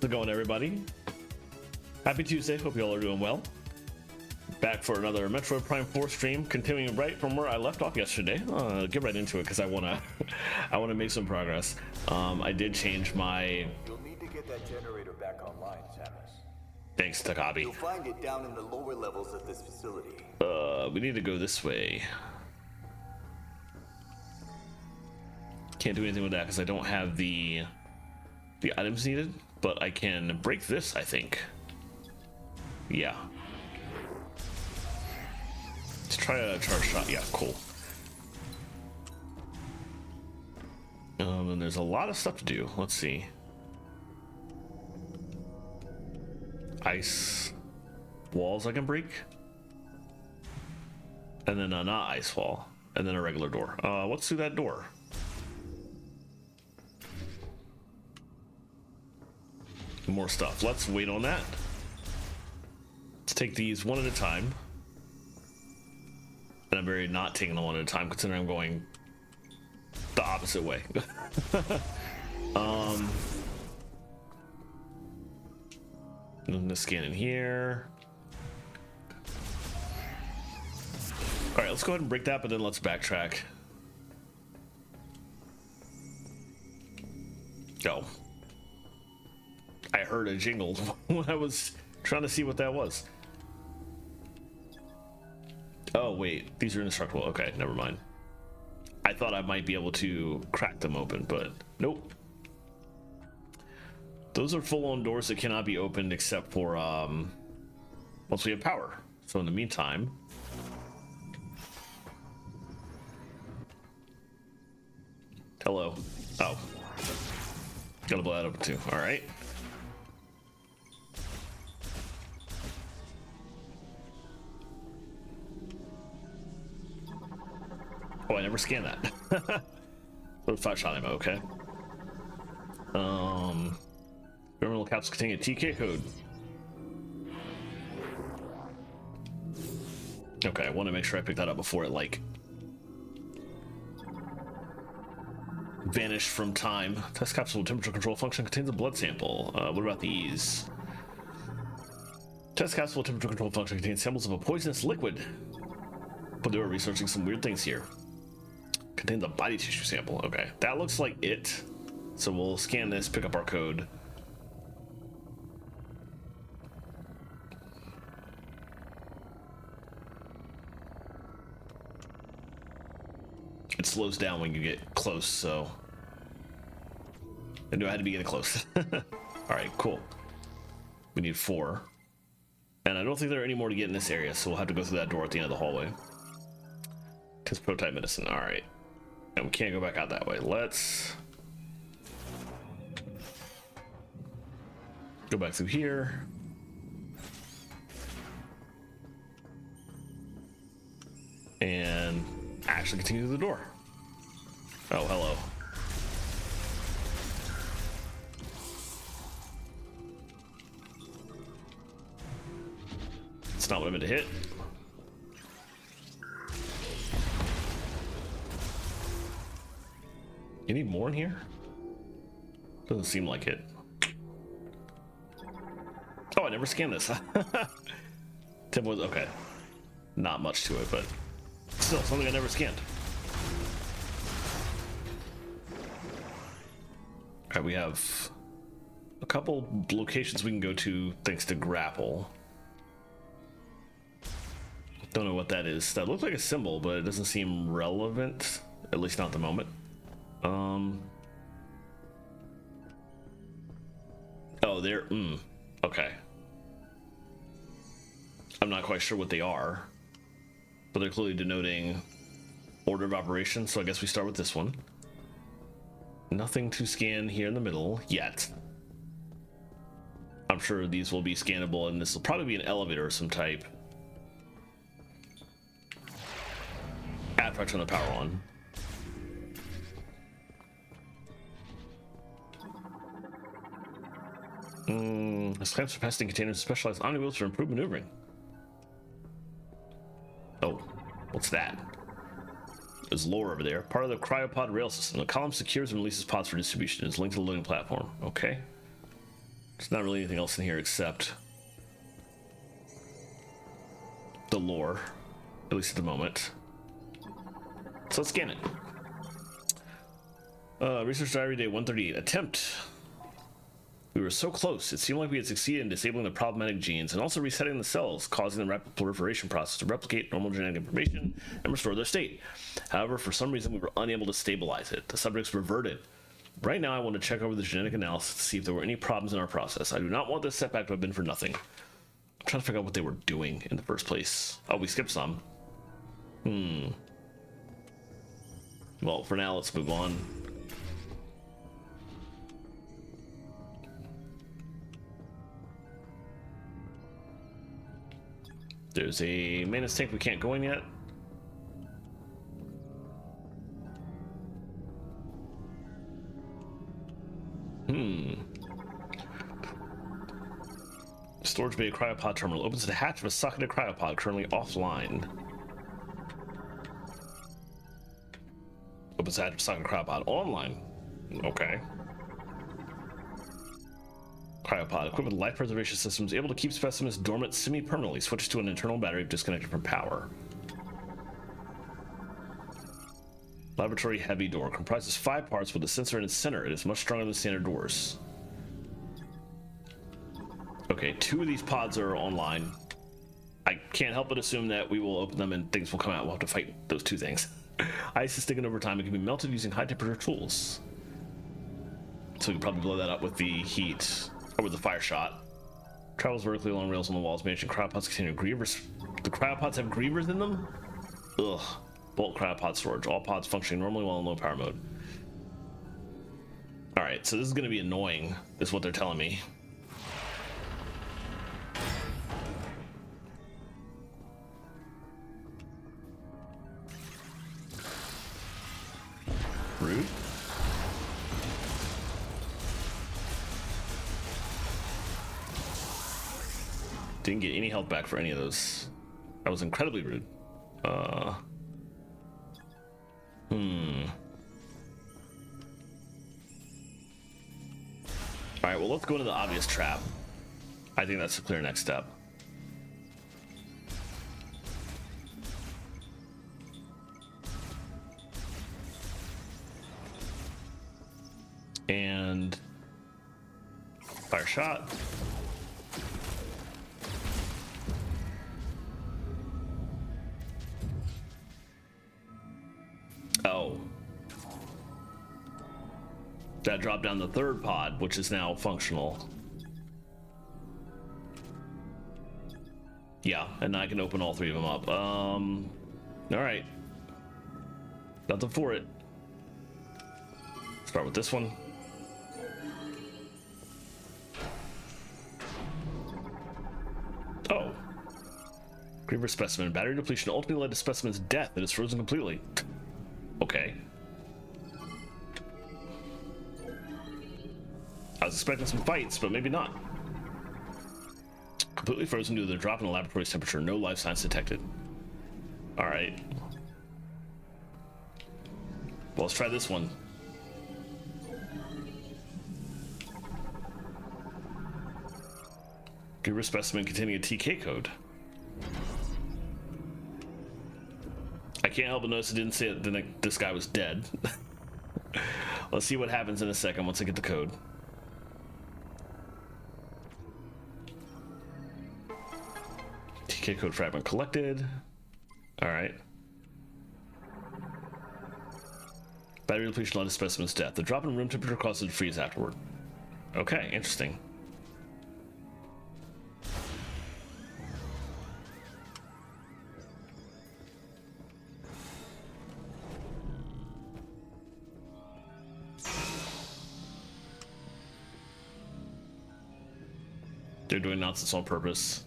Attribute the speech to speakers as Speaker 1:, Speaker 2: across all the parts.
Speaker 1: it going, everybody? Happy Tuesday. Hope you all are doing well. Back for another Metroid Prime 4 stream, continuing right from where I left off yesterday. Get right into it because I wanna make some progress. I did change my.
Speaker 2: You'll need to get that generator back online, Samus.
Speaker 1: Thanks, Takabi.
Speaker 2: You'll find it down in the lower levels of this facility.
Speaker 1: We need to go this way. Can't do anything with that because I don't have the items needed, but I can break this, I think. Yeah. Let's try a charge shot. Yeah, cool. And there's a lot of stuff to do. Let's see. Ice walls I can break. And then not ice wall. And then a regular door. What's through that door? More stuff. Let's wait on that. Let's take these one at a time. And I'm very not taking them one at a time considering I'm going the opposite way. And the scan in here. All right, let's go ahead and break that, but then let's backtrack. Go. I heard a jingle when I was trying to see what that was. Oh wait, these are indestructible. Okay, never mind. I thought I might be able to crack them open, but nope. Those are full-on doors that cannot be opened except for once we have power. So in the meantime, hello. Oh, gotta blow that open too. All right. Oh, I never scanned that. Those 5-shot ammo, okay. Terminal capsule containing a TK code. Okay, I want to make sure I pick that up before it like vanished from time. Test capsule temperature control function contains a blood sample. What about these? Test capsule temperature control function contains samples of a poisonous liquid. But they were researching some weird things here. Contains a body tissue sample. Okay, that looks like it. So we'll scan this, pick up our code. It slows down when you get close, so I knew I had to be getting close. All right, cool. We need 4. And I don't think there are any more to get in this area, so we'll have to go through that door at the end of the hallway. Test prototype medicine. All right. And we can't go back out that way. Let's go back through here. And actually continue through the door. Oh, hello. It's not what I meant to hit. You need more in here? Doesn't seem like it. Oh, I never scanned this. Tim was okay. Not much to it, but still something I never scanned. All right, we have a couple locations we can go to thanks to grapple. Don't know what that is. That looks like a symbol, but it doesn't seem relevant, at least not at the moment. Oh, they're okay. I'm not quite sure what they are, but they're clearly denoting order of operation, so I guess we start with this one. Nothing to scan here in the middle yet. I'm sure these will be scannable, and this will probably be an elevator of some type after I turn the power on. This clamps for passing containers specialized omni wheels for improved maneuvering. Oh, what's that? There's lore over there. Part of the cryopod rail system. The column secures and releases pods for distribution. It's linked to the loading platform. Okay. There's not really anything else in here except the lore, at least at the moment. So let's scan it. Research diary day 138. Attempt. We were so close. It seemed like we had succeeded in disabling the problematic genes and also resetting the cells, causing the rapid proliferation process to replicate normal genetic information and restore their state. However, for some reason, we were unable to stabilize it. The subjects reverted. Right now, I want to check over the genetic analysis to see if there were any problems in our process. I do not want this setback to have been for nothing. I'm trying to figure out what they were doing in the first place. Oh, we skipped some. Well, for now, let's move on. There's a maintenance tank we can't go in yet. Storage bay cryopod terminal opens the hatch of a socketed cryopod currently offline. Opens the hatch of a socketed cryopod online. Okay. Cryopod equipped with life preservation systems able to keep specimens dormant semi-permanently. Switches to an internal battery if disconnected from power. Laboratory heavy door comprises 5 parts with a sensor in its center. It is much stronger than standard doors. Okay, 2 of these pods are online. I can't help but assume that we will open them and things will come out. We'll have to fight those 2 things. Ice is thickened over time. It can be melted using high temperature tools. So we can probably blow that up with the heat. Or with the fire shot. Travels vertically along rails on the walls, managing cryopods containing grievers. The cryopods have grievers in them? Ugh. Bulk cryopod storage. All pods functioning normally while in low power mode. Alright, so this is going to be annoying, is what they're telling me. Rude. Didn't get any health back for any of those. That was incredibly rude. Alright, well, let's go into the obvious trap. I think that's a clear next step. And fire shot. Oh. That dropped down the 3rd pod, which is now functional. Yeah, and now I can open all 3 of them up. Alright. Nothing for it. Start with this one. Oh. Griever specimen. Battery depletion ultimately led to specimen's death. It is frozen completely. Okay. I was expecting some fights, but maybe not. Completely frozen due to the drop in the laboratory's temperature. No life signs detected. Alright. Well, let's try this one. Griever specimen containing a TK code. I can't help but notice it didn't say that this guy was dead. Let's see what happens in a second once I get the code. TK code fragment collected. Alright. Battery depletion led to specimen's death. The drop in room temperature caused it to freeze afterward. Okay, interesting. They're doing nonsense on purpose.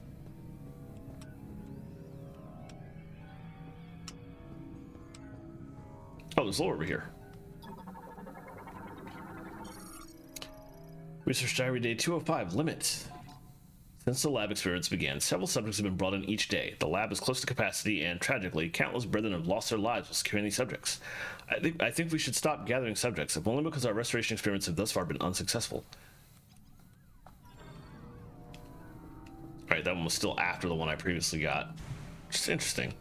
Speaker 1: Oh, there's lore over here. Research diary day 205, limit. Since the lab experiments began, several subjects have been brought in each day. The lab is close to capacity, and tragically, countless brethren have lost their lives while securing these subjects. I think we should stop gathering subjects, if only because our restoration experiments have thus far been unsuccessful. Right, that one was still after the one I previously got. Just interesting.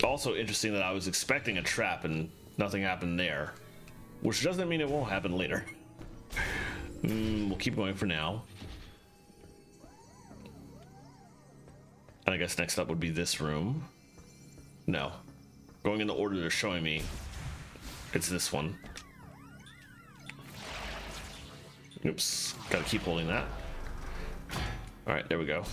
Speaker 1: Also interesting that I was expecting a trap and nothing happened there, which doesn't mean it won't happen later. We'll keep going for now. And I guess next up would be this room. No. Going in the order they're showing me, it's this one. Oops. Gotta keep holding that. Alright, there we go.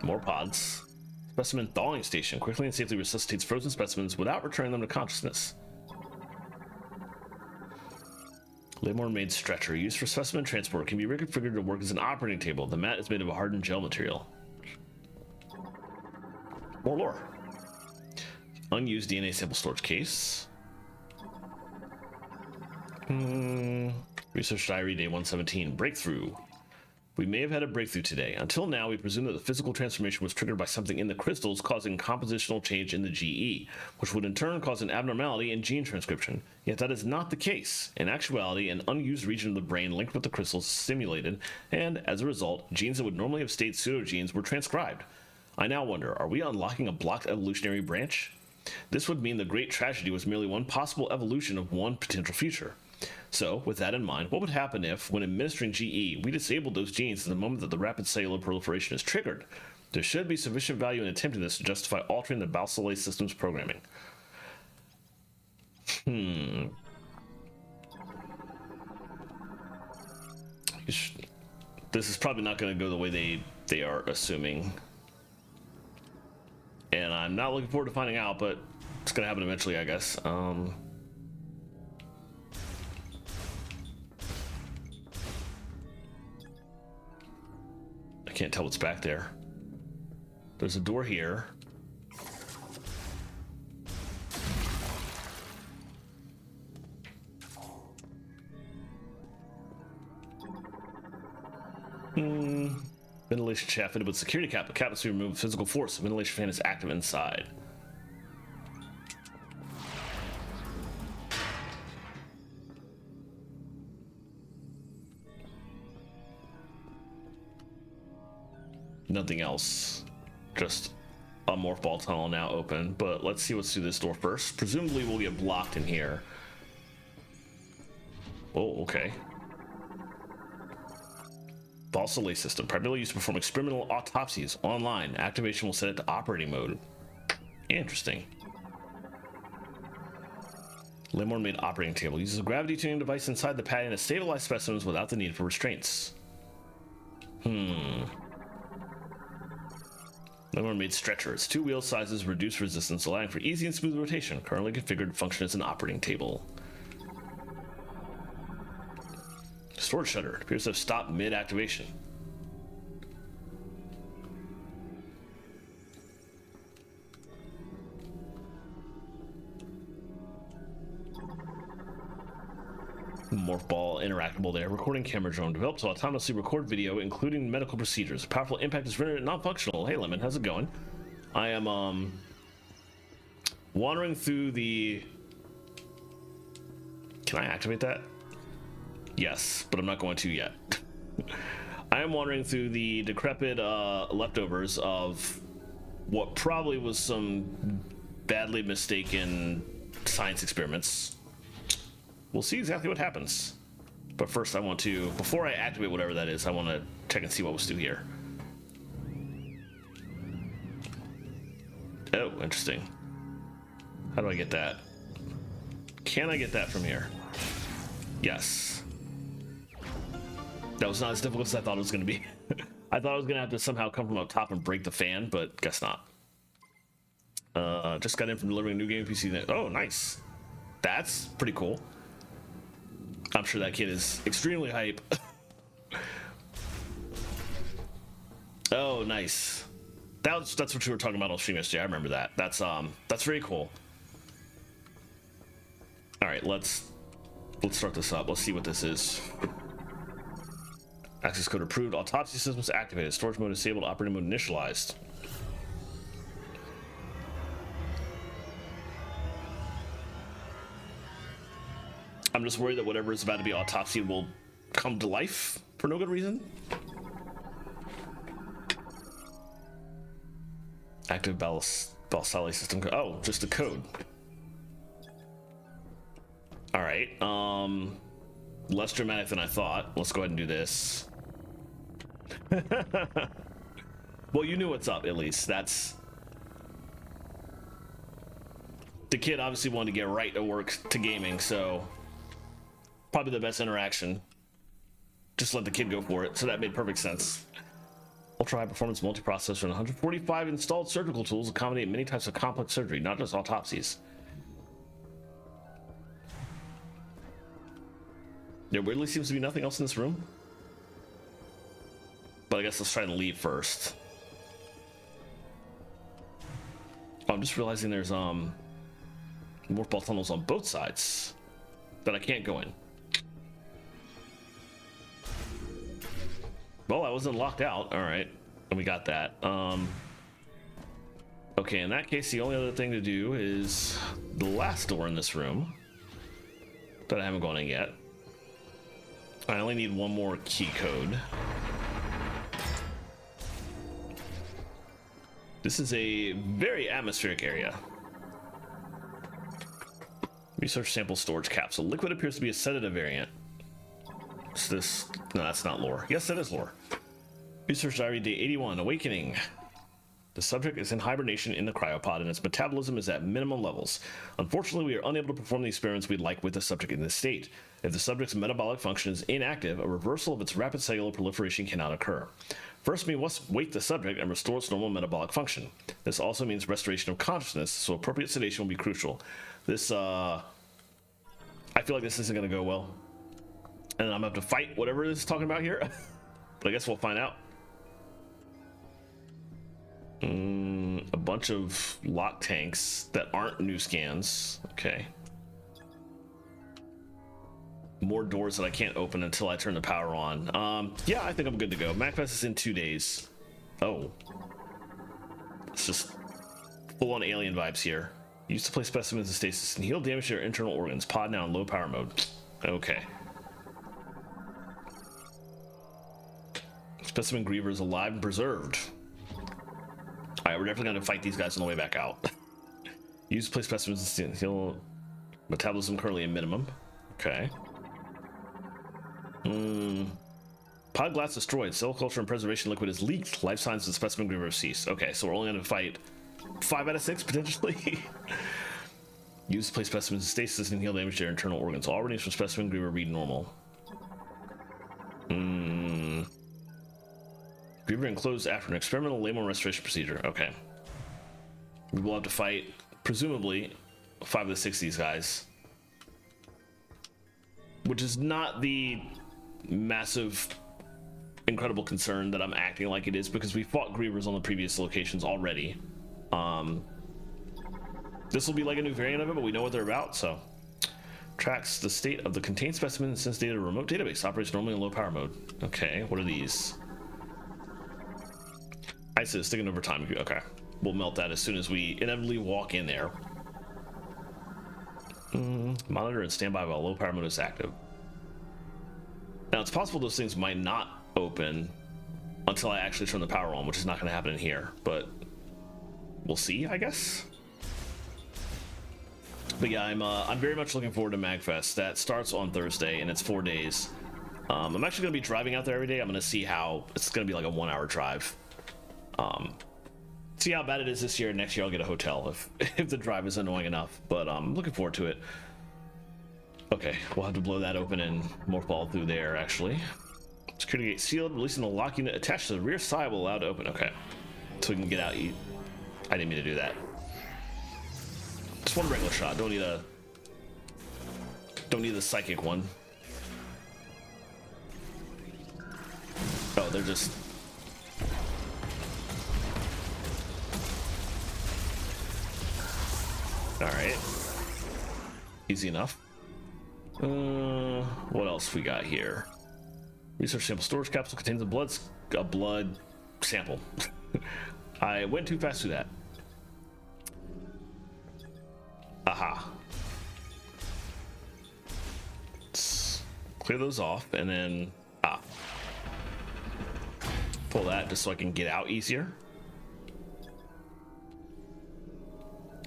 Speaker 1: More pods. Specimen thawing station quickly and safely resuscitates frozen specimens without returning them to consciousness. Laymore made stretcher used for specimen transport can be reconfigured to work as an operating table. The mat is made of a hardened gel material. More lore. Unused DNA sample storage case. Research diary day 117. Breakthrough. We may have had a breakthrough today. Until now, we presume that the physical transformation was triggered by something in the crystals causing compositional change in the GE, which would in turn cause an abnormality in gene transcription. Yet that is not the case. In actuality, an unused region of the brain linked with the crystals is stimulated, and as a result, genes that would normally have stayed pseudogenes were transcribed. I now wonder, are we unlocking a blocked evolutionary branch? This would mean the great tragedy was merely one possible evolution of one potential future. So, with that in mind, what would happen if, when administering GE, we disabled those genes at the moment that the rapid cellular proliferation is triggered? There should be sufficient value in attempting this to justify altering the Balsalay system's programming. This is probably not going to go the way they are assuming. And I'm not looking forward to finding out, but it's going to happen eventually, I guess. I can't tell what's back there. There's a door here. Ventilation shaft fitted with security cap. The cap is to remove physical force. The ventilation fan is active inside. Nothing else. Just a morph ball tunnel now open. But let's see what's through this door first. Presumably we'll get blocked in here. Oh, okay. Balsalay system, primarily used to perform experimental autopsies online. Activation will set it to operating mode. Interesting. Laymore made operating table. Uses a gravity tuning device inside the padding to stabilize specimens without the need for restraints. Laymore made stretcher. Its two wheel sizes reduce resistance, allowing for easy and smooth rotation. Currently configured to function as an operating table. Storage shutter. It appears to have stopped mid-activation. Morph ball interactable there. Recording camera drone developed to autonomously record video, including medical procedures. Powerful impact is rendered non-functional. Hey, Lemon, how's it going? I am wandering through the. Can I activate that? Yes, but I'm not going to yet. I am wandering through the decrepit leftovers of what probably was some badly mistaken science experiments. We'll see exactly what happens. But first I want to, before I activate whatever that is, I want to check and see what was through here. Oh, interesting. How do I get that? Can I get that from here? Yes. That was not as difficult as I thought it was going to be. I thought I was going to have to somehow come from up top and break the fan, but guess not. Just got in from delivering a new game PC. Oh, nice. That's pretty cool. I'm sure that kid is extremely hype. Oh, nice. That's what you were talking about on stream yesterday. I remember that. That's very cool. All right, let's start this up. Let's see what this is. Access code approved. Autopsy systems activated. Storage mode disabled. Operating mode initialized. I'm just worried that whatever is about to be autopsied will come to life for no good reason. Active Balsali system code. Oh, just a code. All right. Less dramatic than I thought. Let's go ahead and do this. Well, you knew what's up, at least. That's... The kid obviously wanted to get right to work to gaming, so... Probably the best interaction. Just let the kid go for it, so that made perfect sense. Ultra high performance multiprocessor and 145 installed surgical tools accommodate many types of complex surgery, not just autopsies. There weirdly seems to be nothing else in this room. But I guess let's try and leave first. Oh, I'm just realizing there's morph ball tunnels on both sides that I can't go in. Well, I wasn't locked out. All right, and we got that. Okay, in that case, the only other thing to do is the last door in this room that I haven't gone in yet. I only need one more key code. This is a very atmospheric area. Research sample storage capsule. Liquid appears to be a sedative variant. What's this? No, that's not lore. Yes, that is lore. Research diary day 81. Awakening. The subject is in hibernation in the cryopod and its metabolism is at minimum levels. Unfortunately, we are unable to perform the experiments we'd like with the subject in this state. If the subject's metabolic function is inactive, a reversal of its rapid cellular proliferation cannot occur. First, we must wake the subject and restore its normal metabolic function. This also means restoration of consciousness, so appropriate sedation will be crucial. This, I feel like this isn't going to go well. And I'm going to have to fight whatever it is talking about here. But I guess we'll find out. A bunch of lock tanks that aren't new scans. Okay. More doors that I can't open until I turn the power on. Yeah, I think I'm good to go. MacFest is in 2 days. Oh. It's just full-on alien vibes here. Used to place specimens in stasis and heal damage to their internal organs. Pod now in low power mode. Okay. Specimen Griever is alive and preserved. Alright, we're definitely going to fight these guys on the way back out. Use to place specimens in heal. Metabolism currently a minimum. Okay. Pod glass destroyed. Cell culture and preservation liquid is leaked. Life signs of the specimen Griever have ceased. Okay, so we're only going to fight 5 out of 6 potentially. Use to place specimens in stasis and heal damage to their internal organs. All readings from specimen Griever read normal. Griever enclosed after an experimental layman restoration procedure. Okay. We will have to fight, presumably, 5 of the 6 of these guys. Which is not the massive, incredible concern that I'm acting like it is, because we fought Grievers on the previous locations already. This will be like a new variant of it, but we know what they're about, so. Tracks the state of the contained specimen and sends data to a remote database. Operates normally in low power mode. Okay, what are these? ISIS, sticking over time. Okay, we'll melt that as soon as we inevitably walk in there. Monitor and standby while low power mode is active. Now it's possible those things might not open until I actually turn the power on, which is not going to happen in here, but we'll see, I guess. But yeah, I'm very much looking forward to MagFest. That starts on Thursday and it's 4 days. I'm actually going to be driving out there every day. I'm going to see how it's going to be like a 1-hour drive. See how bad it is this year. Next year I'll get a hotel if the drive is annoying enough, but I'm looking forward to it. Okay, we'll have to blow that open and morph ball through there actually. Security gate sealed, releasing the lock unit attached to the rear side will allow to open. Okay, so we can get out. I didn't mean to do that. Just one regular shot, don't need the psychic one. Oh, they're just all right, easy enough. What else we got here? Research sample storage capsule contains a blood sample. I went too fast through that. Aha. clear those off, and then pull that just so I can get out easier.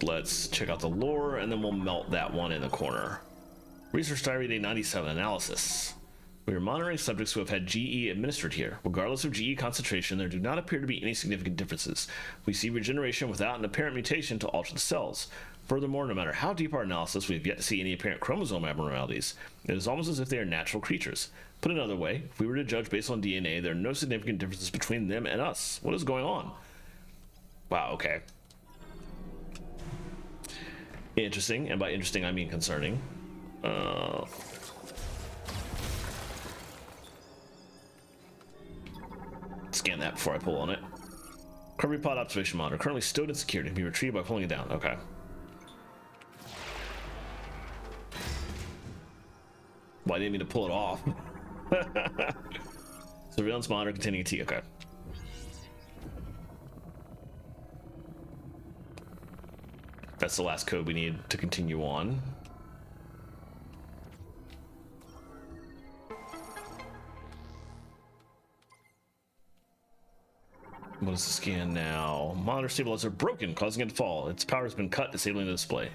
Speaker 1: Let's check out the lore, and then we'll melt that one in the corner. Research Diary Day 97 analysis. We are monitoring subjects who have had GE administered here. Regardless of GE concentration, there do not appear to be any significant differences. We see regeneration without an apparent mutation to alter the cells. Furthermore, no matter how deep our analysis, we have yet to see any apparent chromosome abnormalities. It is almost as if they are natural creatures. Put another way, if we were to judge based on DNA, there are no significant differences between them and us. What is going on? Wow, okay. Interesting, and by interesting I mean concerning. Scan that before I pull on it. Recovery pod observation monitor currently stowed in security, can be retrieved by pulling it down. Okay. Well, I didn't mean to pull it off. Surveillance monitor containing a T. Okay. That's the last code we need to continue on. What is the scan now? Monitor stabilizer broken, causing it to fall. Its power has been cut, disabling the display.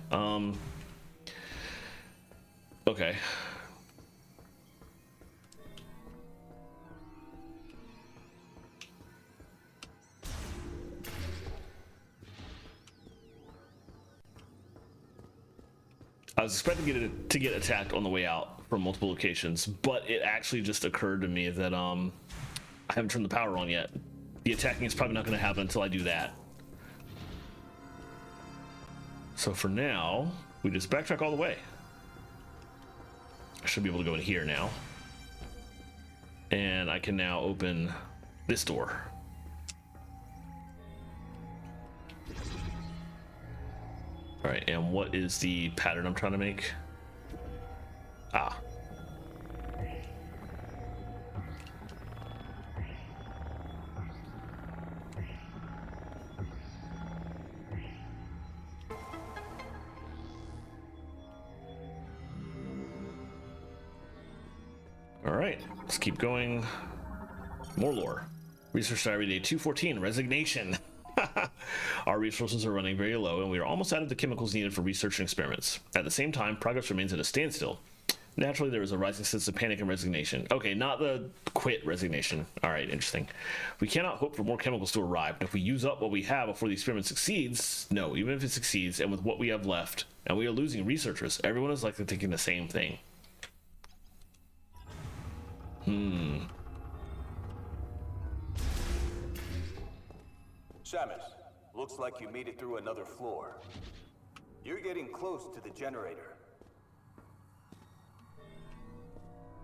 Speaker 1: Okay. I was expecting it to get attacked on the way out from multiple locations, but it actually just occurred to me that I haven't turned the power on yet. The attacking is probably not going to happen until I do that. So for now, we just backtrack all the way. I should be able to go in here now. And I can now open this door. All right, and what is the pattern I'm trying to make? Ah. All right, let's keep going. More lore. Research Diary Day 214, resignation. Our resources are running very low, and we are almost out of the chemicals needed for research and experiments. At the same time, progress remains at a standstill. Naturally, there is a rising sense of panic and resignation. Okay, not the quit resignation. All right, interesting. We cannot hope for more chemicals to arrive, and if we use up what we have before the experiment succeeds, no, even if it succeeds, and with what we have left, and we are losing researchers, everyone is likely thinking the same thing.
Speaker 2: Samus, looks like you made it through another floor. You're getting close to the generator.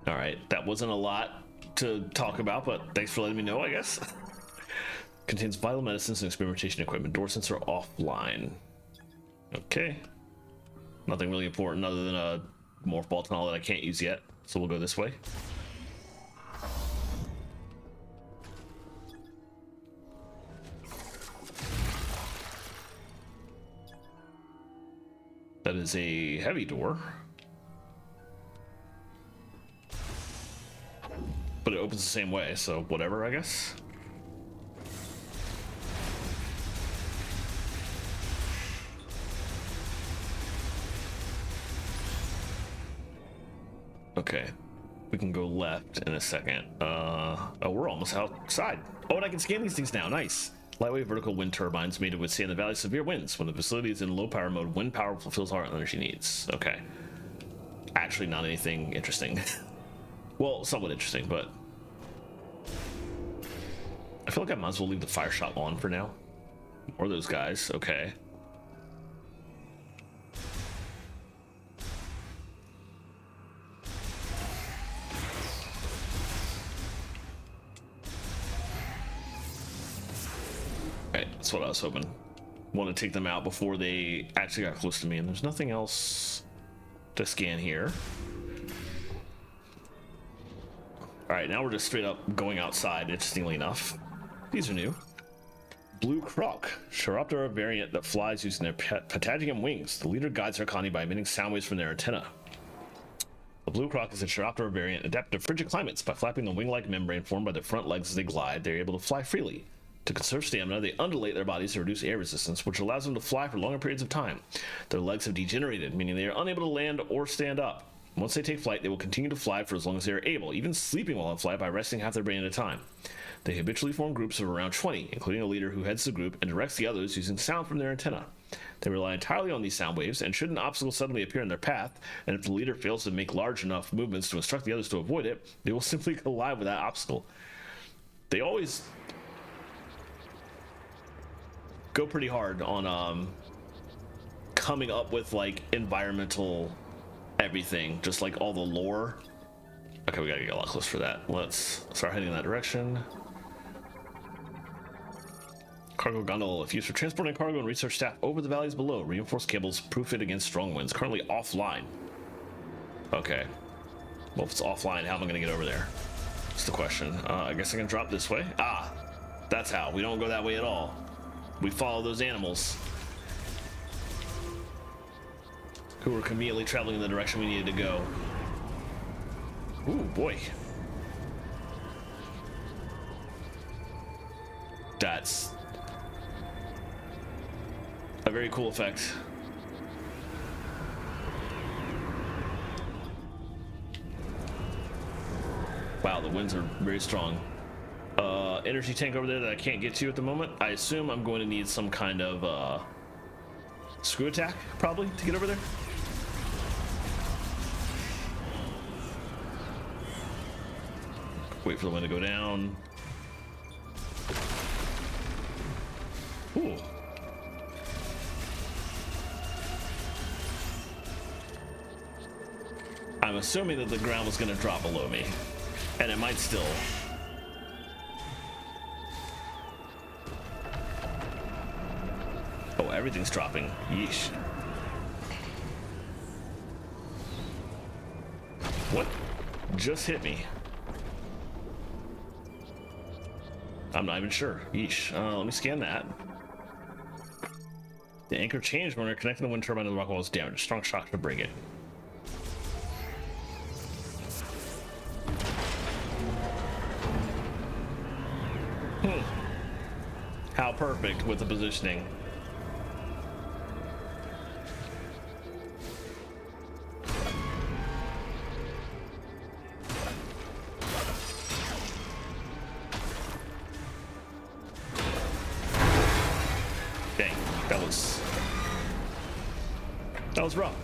Speaker 1: All right, that wasn't a lot to talk about, but thanks for letting me know, I guess. Contains vital medicines and experimentation equipment. Door sensor offline. Okay. Nothing really important other than a morph ball tunnel that I can't use yet, so we'll go this way. That is a heavy door. But it opens the same way, so whatever, I guess. Okay. We can go left in a second. Oh, we're almost outside. Oh, and I can scan these things now. Nice. Lightweight vertical wind turbines made to withstand the valley's severe winds. When the facility is in low power mode, wind power fulfills our energy needs. Okay. Actually, not anything interesting. Well, somewhat interesting, but I feel like I might as well leave the fire shot on for now. Or those guys. Okay. Right, that's what I was hoping. Want to take them out before they actually got close to me, and there's nothing else to scan here. All right, now we're just straight up going outside, interestingly enough. These are new. Blue Croc, Chiroptera variant that flies using their patagium wings. The leader guides Arcani by emitting sound waves from their antenna. The blue croc is a Chiroptera variant adapted to frigid climates. By flapping the wing-like membrane formed by their front legs as they glide, they're able to fly freely. To conserve stamina, they undulate their bodies to reduce air resistance, which allows them to fly for longer periods of time. Their legs have degenerated, meaning they are unable to land or stand up. Once they take flight, they will continue to fly for as long as they are able, even sleeping while in flight by resting half their brain at a time. They habitually form groups of around 20, including a leader who heads the group and directs the others using sound from their antenna. They rely entirely on these sound waves, and should an obstacle suddenly appear in their path, and if the leader fails to make large enough movements to instruct the others to avoid it, they will simply collide with that obstacle. They always go pretty hard on coming up with like environmental everything, just like all the lore. Okay, we gotta get a lot closer for that. Let's start heading in that direction. Cargo gondola, if used for transporting cargo and research staff over the valleys below. Reinforced cables proof it against strong winds. Currently offline. Okay. Well, if it's offline, how am I gonna get over there? That's the question. I guess I can drop this way. Ah, that's how. We don't go that way at all. We follow those animals who were conveniently traveling in the direction we needed to go. Ooh, boy. That's a very cool effect. Wow, the winds are very strong. Energy tank over there that I can't get to at the moment. I assume I'm going to need some kind of screw attack, probably, to get over there. Wait for the wind to go down. Ooh. I'm assuming that the ground was going to drop below me, and it might still. Oh, everything's dropping. Yeesh. What just hit me? I'm not even sure. Yeesh. Let me scan that. The anchor changed when we were connecting the wind turbine to the rock wall was damaged. Strong shock to break it. How perfect with the positioning. Dang, that was rough.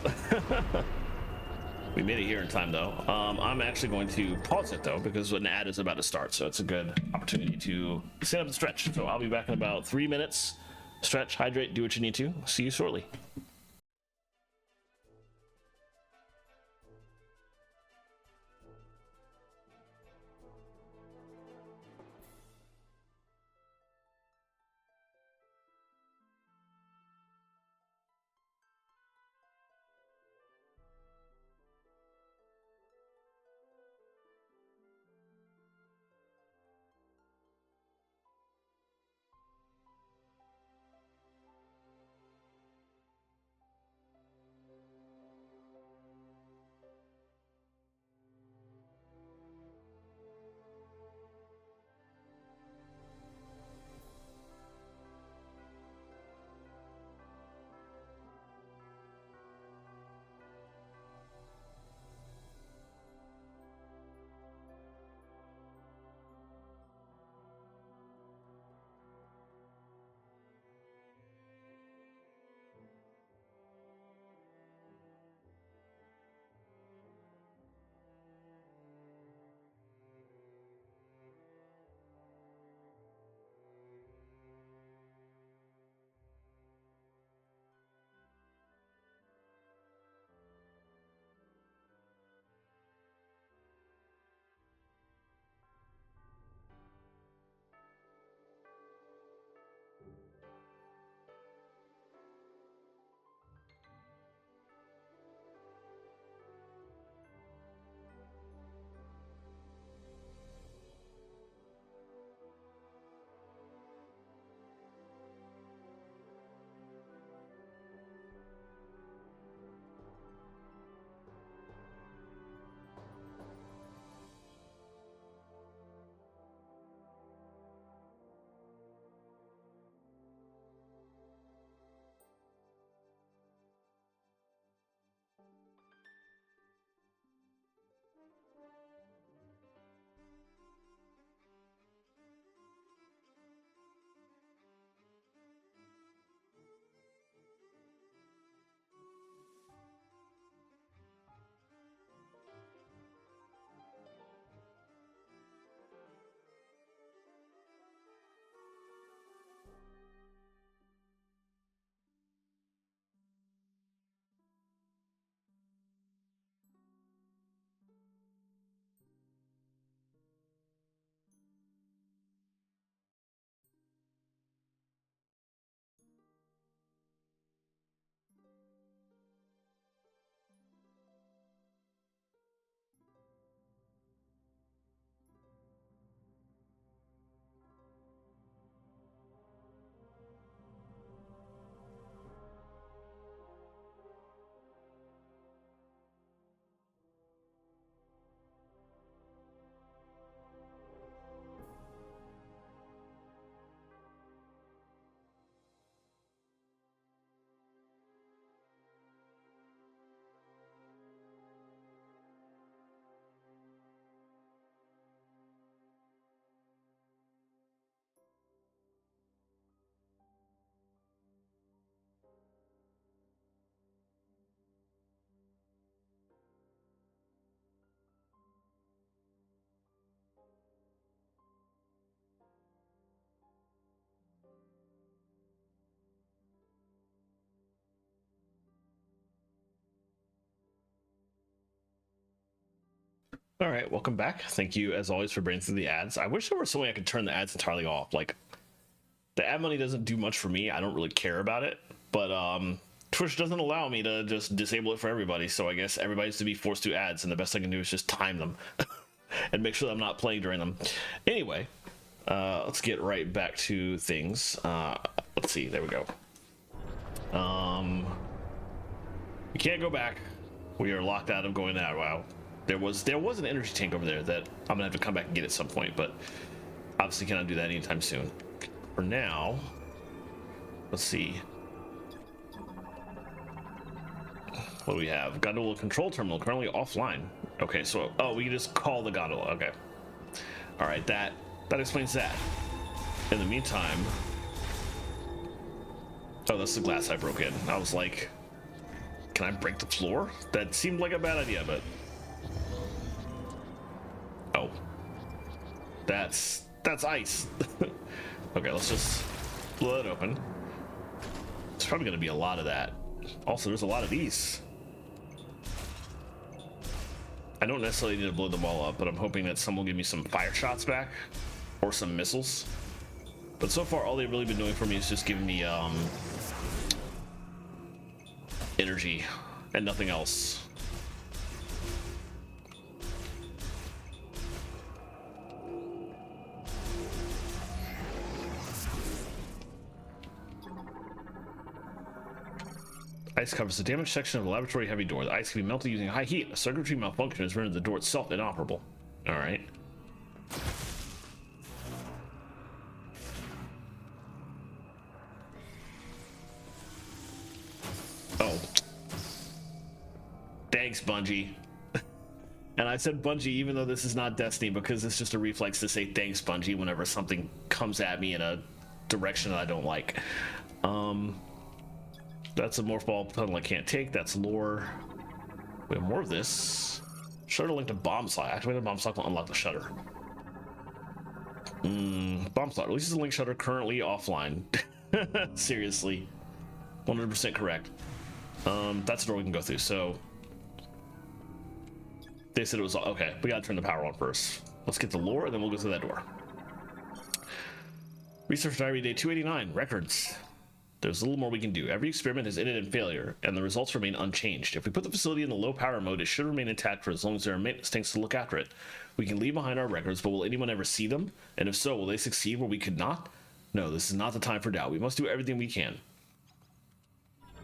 Speaker 1: We made it here in time though. I'm actually going to pause it though because an ad is about to start, so it's a good opportunity to stand up and stretch. So I'll be back in about 3 minutes. Stretch, hydrate, do what you need to. See you shortly. All right, welcome back. Thank you, as always, for bringing through the ads. I wish there was some way I could turn the ads entirely off. Like, the ad money doesn't do much for me. I don't really care about it, but Twitch doesn't allow me to just disable it for everybody. So I guess everybody's to be forced to ads, and the best I can do is just time them and make sure that I'm not playing during them. Anyway, let's get right back to things. Let's see. There we go. We can't go back. We are locked out of going out. Wow. There was an energy tank over there that I'm gonna have to come back and get at some point, but obviously cannot do that anytime soon. For now, let's see. What do we have? Gondola control terminal currently offline. Okay, so we can just call the gondola. Okay. All right, that explains that. In the meantime, that's the glass I broke in. I was like, can I break the floor? That seemed like a bad idea, but that's ice. Okay, let's just blow it open. There's probably gonna be a lot of that. Also, there's a lot of these. I don't necessarily need to blow them all up, but I'm hoping that some will give me some fire shots back or some missiles. But so far, all they've really been doing for me is just giving me energy and nothing else. Ice covers the damaged section of the laboratory heavy door. The ice can be melted using high heat. A circuitry malfunction has rendered the door itself inoperable. All right. Oh. Thanks, Bungie. And I said Bungie even though this is not Destiny because it's just a reflex to say thanks, Bungie, whenever something comes at me in a direction that I don't like. That's a morph ball tunnel I can't take. That's lore. We have more of this. Shutter linked to bomb slot. Activate the bomb slot will unlock the shutter. Bomb slot releases the link shutter currently offline. Seriously. 100% correct. That's the door we can go through. So they said it was okay. We gotta turn the power on first. Let's get the lore and then we'll go through that door. Research diary day 289. Records. There's a little more we can do. Every experiment has ended in failure, and the results remain unchanged. If we put the facility in the low power mode, it should remain intact for as long as there are maintenance tanks to look after it. We can leave behind our records, but will anyone ever see them? And if so, will they succeed where we could not? No, this is not the time for doubt. We must do everything we can.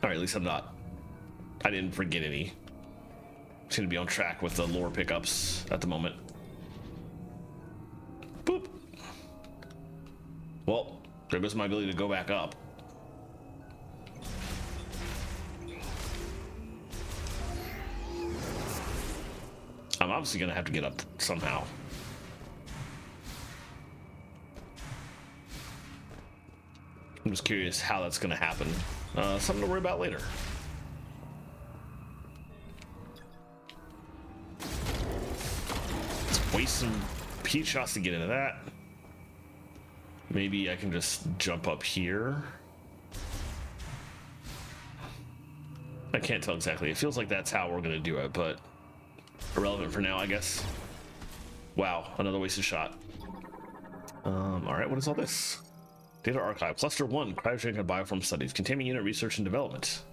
Speaker 1: Alright, at least I didn't forget any. I'm just gonna be on track with the lore pickups at the moment. Boop. Well, there goes my ability to go back up. I'm obviously gonna have to get up somehow. I'm just curious how that's gonna happen. Something to worry about later. Let's waste some heat shots to get into that. Maybe I can just jump up here. I can't tell exactly. It feels like that's how we're gonna do it, but irrelevant for now, I guess. Wow, another wasted shot. All right, what is all this? Data archive, cluster 1, cryogenic and bioform studies, containment unit research and development.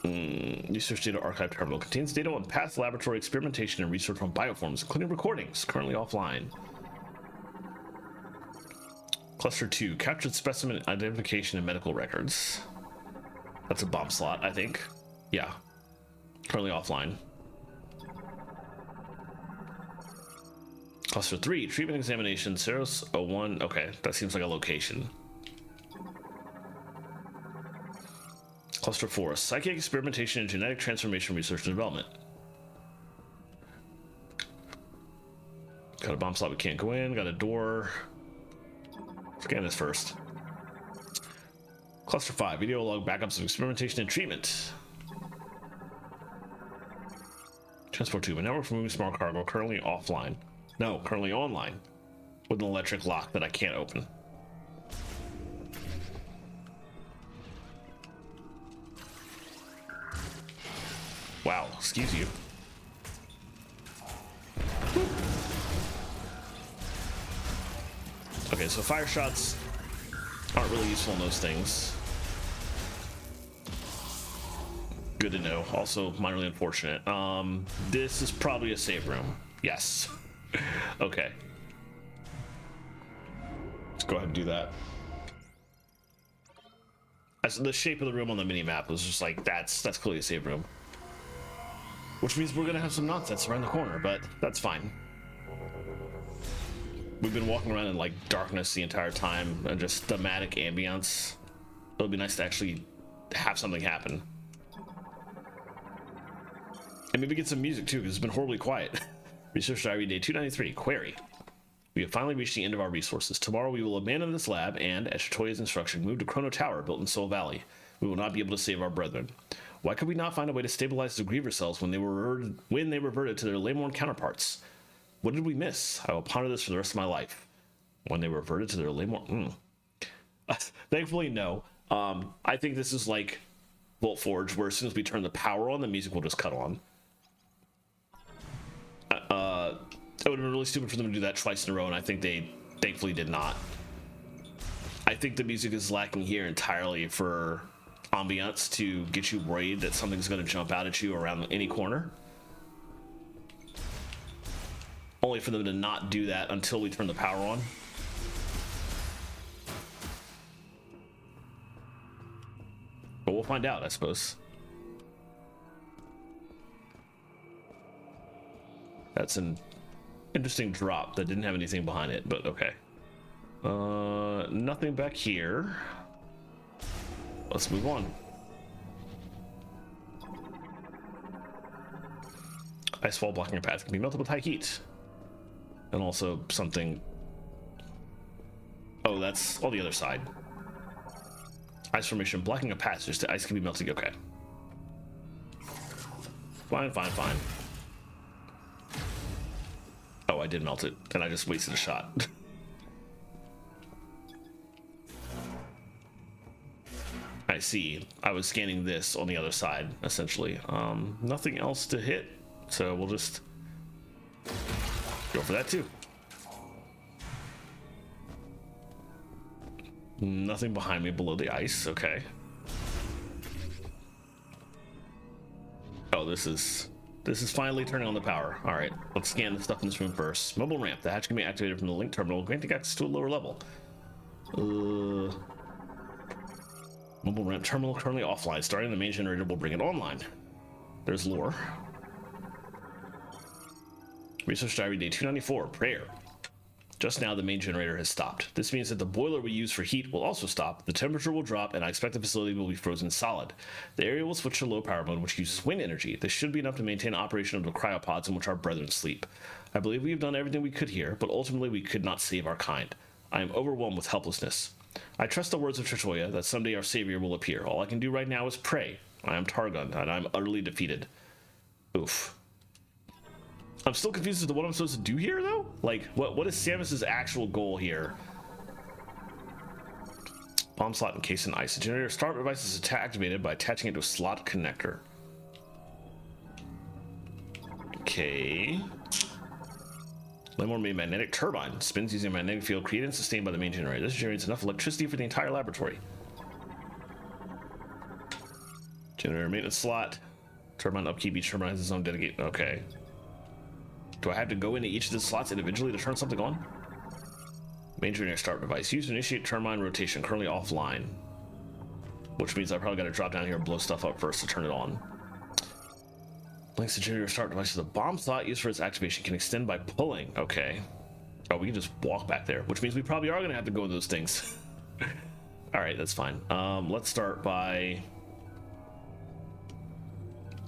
Speaker 1: Research data archive terminal contains data on past laboratory experimentation and research on bioforms, including recordings, currently offline. Cluster 2, captured specimen identification and medical records. That's a bomb slot, I think. Yeah. Currently offline. Cluster 3, treatment examination, Ceros 01. Okay, that seems like a location. Cluster 4, psychic experimentation and genetic transformation research and development. Got a bomb slot we can't go in, got a door. Scan this first. Cluster 5, video log backups of experimentation and treatment. Transport 2, a network for moving small cargo currently offline. No, currently online. With an electric lock that I can't open. Wow, excuse you. Okay, so fire shots aren't really useful in those things. Good to know. Also minorly unfortunate. This is probably a save room. Yes. Okay. Let's go ahead and do that. The shape of the room on the mini map was just like, that's clearly a save room. Which means we're gonna have some nonsense around the corner, but that's fine. We've been walking around in like darkness the entire time and just thematic ambience. It'll be nice to actually have something happen. And maybe get some music too, because it's been horribly quiet. Research Diary Day 293, Query. We have finally reached the end of our resources. Tomorrow we will abandon this lab and, at Shatoya's instruction, move to Chrono Tower built in Soul Valley. We will not be able to save our brethren. Why could we not find a way to stabilize the Griever cells when they reverted to their Lamorn counterparts? What did we miss? I will ponder this for the rest of my life. When they reverted to their Lamorn... Thankfully, no. I think this is like Volt Forge, where as soon as we turn the power on, the music will just cut on. It would have been really stupid for them to do that twice in a row, and I think they thankfully did not. I think the music is lacking here entirely for ambiance to get you worried that something's going to jump out at you around any corner. Only for them to not do that until we turn the power on. But we'll find out, I suppose. That's an interesting drop that didn't have anything behind it, but okay. Nothing back here. Let's move on. Ice wall blocking your path can be melted with high heat. And also something... Oh, that's on the other side. Ice formation blocking a passage. The ice can be melted. Okay. Fine, fine, fine. Oh, I did melt it, and I just wasted a shot. I see. I was scanning this on the other side, essentially. Nothing else to hit, so we'll just go for that too. Nothing behind me below the ice. Okay. Oh, this is finally turning on the power. All right, let's scan the stuff in this room first. Mobile ramp. The hatch can be activated from the link terminal, granting access to a lower level. Mobile ramp terminal currently offline. Starting the main generator will bring it online. There's lore. Research Diary Day 294. Prayer. Just now, the main generator has stopped. This means that the boiler we use for heat will also stop, the temperature will drop, and I expect the facility will be frozen solid. The area will switch to low power mode, which uses wind energy. This should be enough to maintain operation of the cryopods in which our brethren sleep. I believe we have done everything we could here, but ultimately we could not save our kind. I am overwhelmed with helplessness. I trust the words of Tritoya that someday our savior will appear. All I can do right now is pray. I am Targon, and I am utterly defeated. Oof. I'm still confused as to what I'm supposed to do here, though. Like, what is Samus's actual goal here? Bomb slot encased in ice. The generator startup device is activated by attaching it to a slot connector. Okay. Lamorn made magnetic turbine. Spins using a magnetic field created and sustained by the main generator. This generates enough electricity for the entire laboratory. Generator maintenance slot. Turbine upkeep. Each turbine has its own dedicated... Okay. Do I have to go into each of the slots individually to turn something on? Main generator start device. Use to initiate turbine rotation. Currently offline. Which means I probably got to drop down here and blow stuff up first to turn it on. Links the generator start device to the bomb slot used for its activation. Can extend by pulling. Okay. Oh, we can just walk back there. Which means we probably are going to have to go into those things. Alright, that's fine. Let's start by...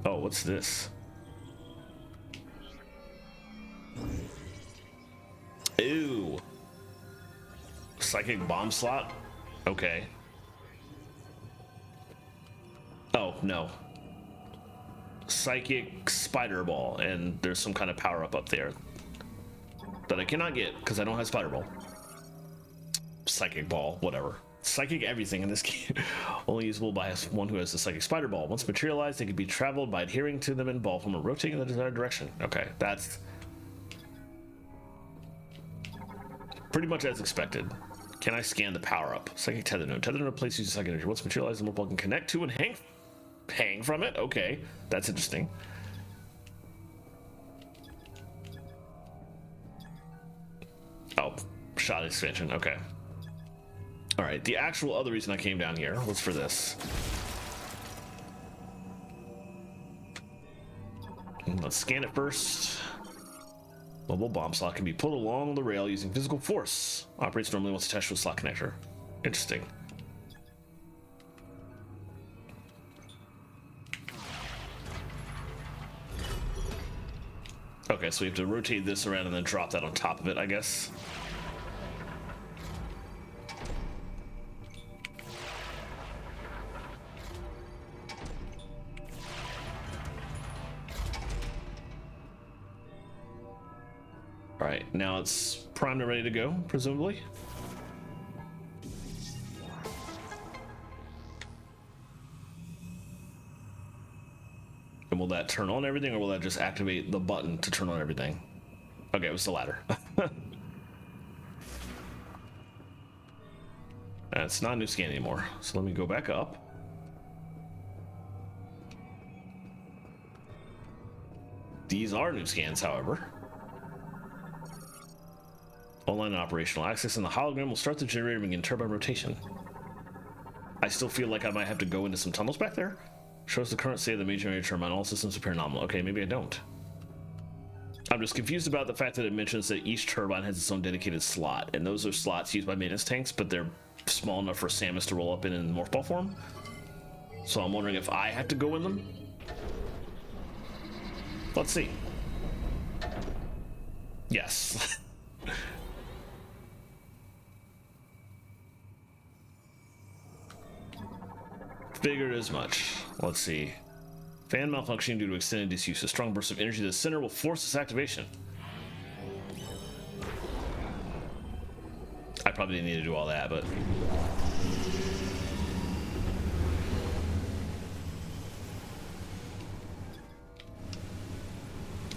Speaker 1: Oh, what's this? Ew. Psychic bomb slot? Okay. Oh, no. Psychic spider ball, and there's some kind of power up there that I cannot get because I don't have spider ball. Psychic ball, whatever. Psychic everything in this game. Only usable by one who has the psychic spider ball. Once materialized, they can be traveled by adhering to them in ball from a rotating in the desired direction. Okay, that's pretty much as expected. Can I scan the power up? Psychic tether node. Tether node place uses psychic energy. Once materialized, the more plug can connect to and hang from it. Okay, that's interesting. Oh, shot expansion. Okay. All right. The actual other reason I came down here was for this. Let's scan it first. Mobile bomb slot can be pulled along the rail using physical force. Operates normally once attached to a slot connector. Interesting. Okay, so we have to rotate this around and then drop that on top of it, I guess. All right, now it's primed and ready to go, presumably. And will that turn on everything, or will that just activate the button to turn on everything? Okay, it was the latter. It's not a new scan anymore, so let me go back up. These are new scans, however. Online and operational. Access in the hologram will start the generator and begin turbine rotation. I still feel like I might have to go into some tunnels back there. Shows the current state of the main generator turbine. All systems appear nominal. Okay, maybe I don't. I'm just confused about the fact that it mentions that each turbine has its own dedicated slot, and those are slots used by maintenance tanks, but they're small enough for Samus to roll up in morph ball form. So I'm wondering if I have to go in them. Let's see. Yes. Figured as much. Let's see. Fan malfunctioning due to extended disuse. A strong burst of energy to the center will force its activation. I probably didn't need to do all that, but...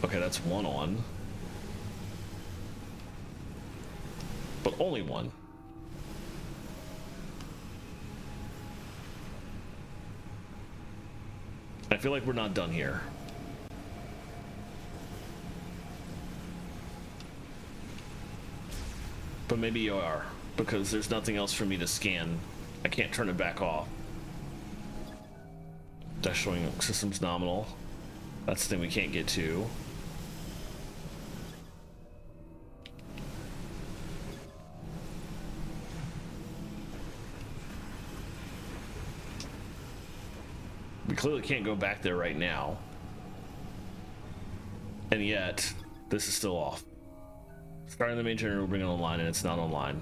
Speaker 1: Okay, that's one on. But only one. I feel like we're not done here. But maybe you are, because there's nothing else for me to scan. I can't turn it back off. That's showing systems nominal. That's the thing we can't get to. We clearly can't go back there right now. And yet, this is still off. Starting the main generator will bring it online, and it's not online.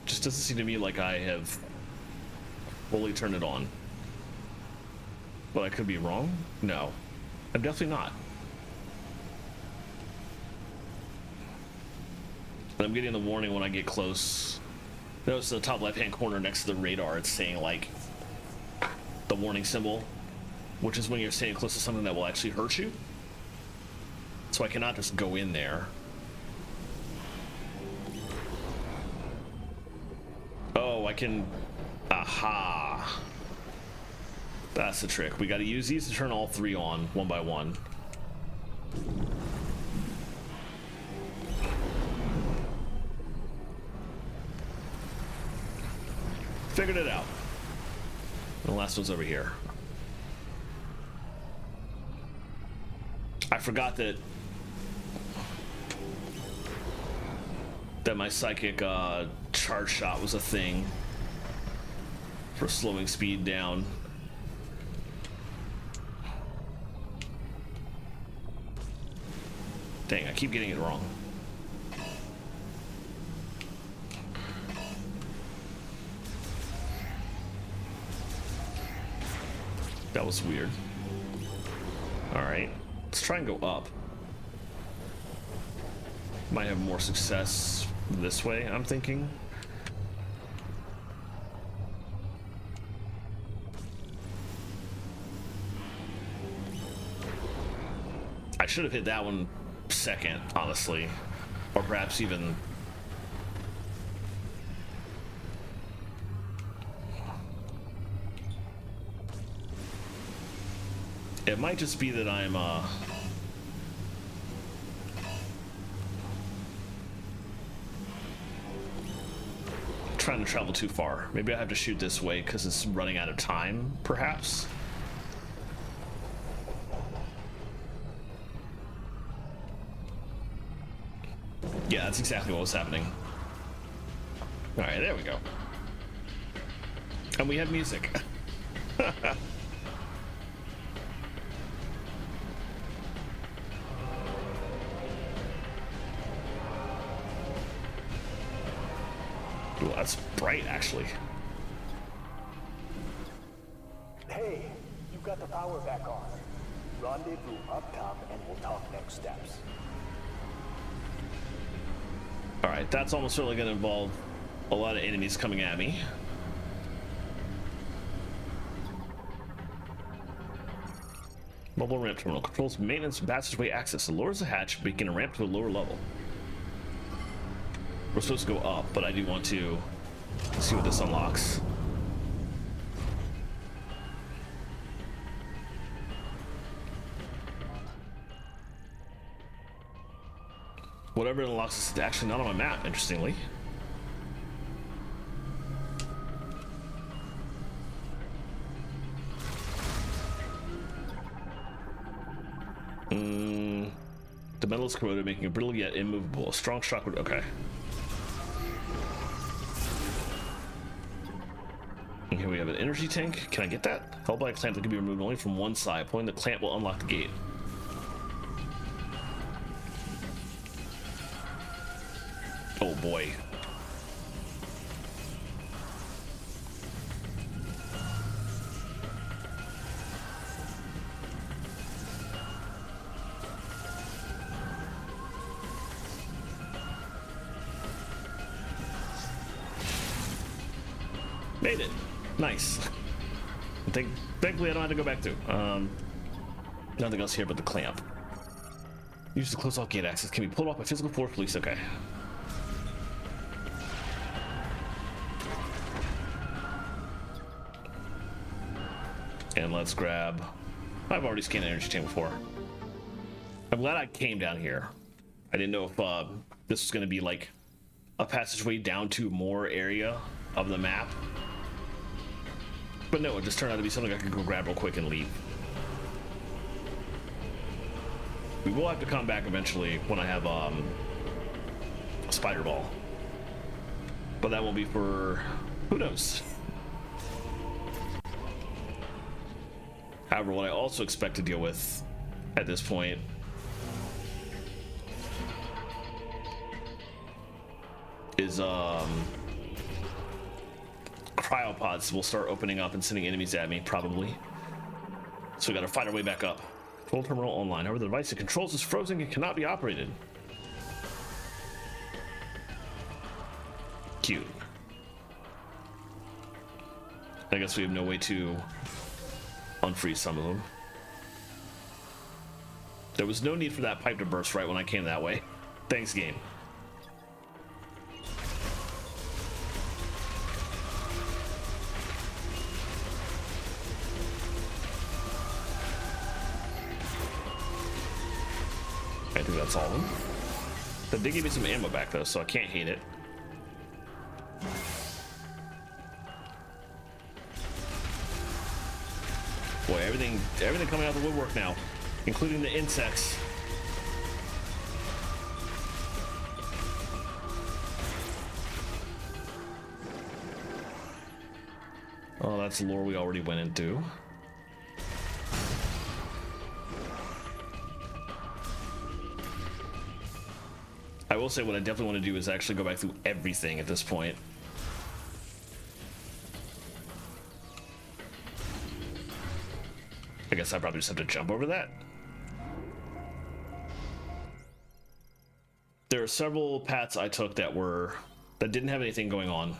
Speaker 1: Just doesn't seem to me like I have fully turned it on. But I could be wrong? No. I'm definitely not. And I'm getting the warning when I get close. Notice in the top left-hand corner next to the radar, it's saying, like, the warning symbol, which is when you're staying close to something that will actually hurt you. So I cannot just go in there. Oh, I can... Aha! That's the trick. We got to use these to turn all three on, one by one. Figured it out. And the last one's over here. I forgot that my psychic charge shot was a thing for slowing speed down. Dang, I keep getting it wrong. That was weird. Alright, let's try and go up. Might have more success this way, I'm thinking. should have hit that one second, honestly. Or perhaps even... It might just be that I'm, trying to travel too far. Maybe I have to shoot this way because it's running out of time, perhaps? Yeah, that's exactly what was happening. Alright, there we go. And we have music. Ooh, that's bright, actually.
Speaker 3: Hey, you've got the power back on. Rendezvous up top and we'll talk next steps.
Speaker 1: Alright, that's almost certainly going to involve a lot of enemies coming at me. Mobile ramp terminal controls maintenance and passageway access. It lowers the hatch, making a ramp to a lower level. We're supposed to go up, but I do want to see what this unlocks. Whatever it unlocks is actually not on my map, interestingly. The metal is corroded, making it brittle yet immovable. A strong shock would... Okay. And here we have an energy tank. Can I get that? Held by a clamp that can be removed only from one side. Pulling the clamp will unlock the gate. Oh boy. Made it. Nice. Thankfully I don't have to go back to. Nothing else here but the clamp. Use to close off gate access. Can be pulled off by physical force police. Okay. And let's grab... I've already scanned an energy tank before. I'm glad I came down here. I didn't know if this was going to be like a passageway down to more area of the map. But no, it just turned out to be something I could go grab real quick and leave. We will have to come back eventually when I have a spider ball. But that won't be for... who knows? However, what I also expect to deal with at this point is cryopods will start opening up and sending enemies at me, probably. So we gotta fight our way back up. Control terminal online. However, the device that controls is frozen and cannot be operated. Cute. I guess we have no way to unfreeze some of them. There was no need for that pipe to burst right when I came that way. Thanks, game. I think that's all of them. That did give me some ammo back though, so I can't hate it. Boy, everything coming out of the woodwork now, including the insects. Oh, that's lore we already went into. I will say what I definitely want to do is actually go back through everything at this point. I guess I probably just have to jump over that. There are several paths I took that didn't have anything going on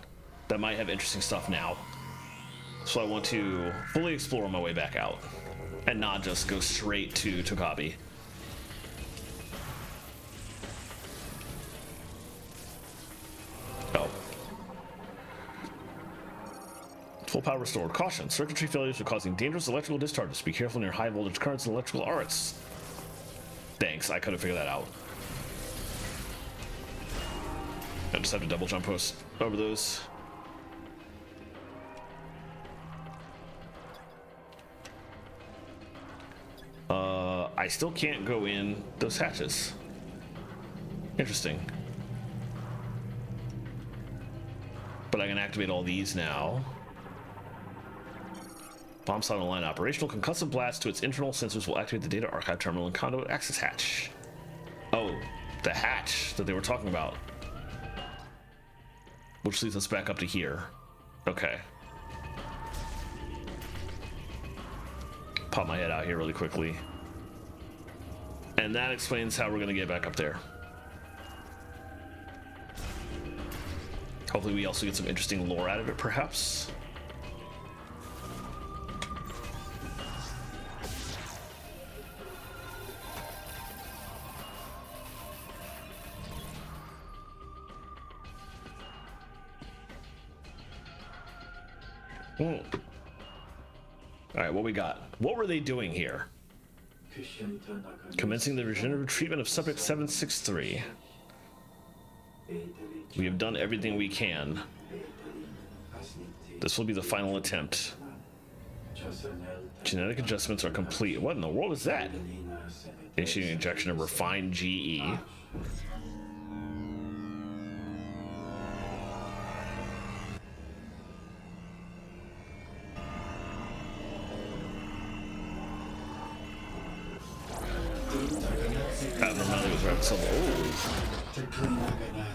Speaker 1: that might have interesting stuff now. So I want to fully explore my way back out and not just go straight to Tokabi. Full power restored. Caution. Circuitry failures are causing dangerous electrical discharges. Be careful near high voltage currents and electrical arcs. Thanks, I could have figured that out. I just have to double jump post over those. I still can't go in those hatches. Interesting. But I can activate all these now. Bomb slot online operational. Concussive blast to its internal sensors will activate the data archive terminal and conduit access hatch. Oh, the hatch that they were talking about. Which leads us back up to here. Okay. Pop my head out here really quickly. And that explains how we're gonna get back up there. Hopefully we also get some interesting lore out of it, perhaps. All right, what we got? What were they doing here? Commencing the regenerative treatment of subject 763. We have done everything we can. This will be the final attempt. Genetic adjustments are complete. What in the world is that? Initiating injection of refined GE.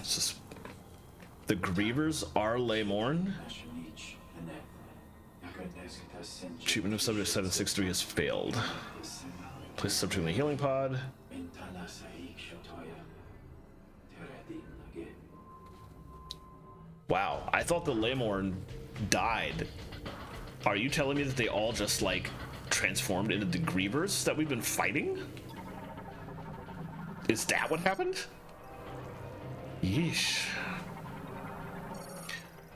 Speaker 1: It's just, the Grievers are Laymorn. Treatment of subject 763 has failed. Place subject in the healing pod. Wow, I thought the Laymorn died. Are you telling me that they all just like transformed into the Grievers that we've been fighting? Is that what happened? Yeesh.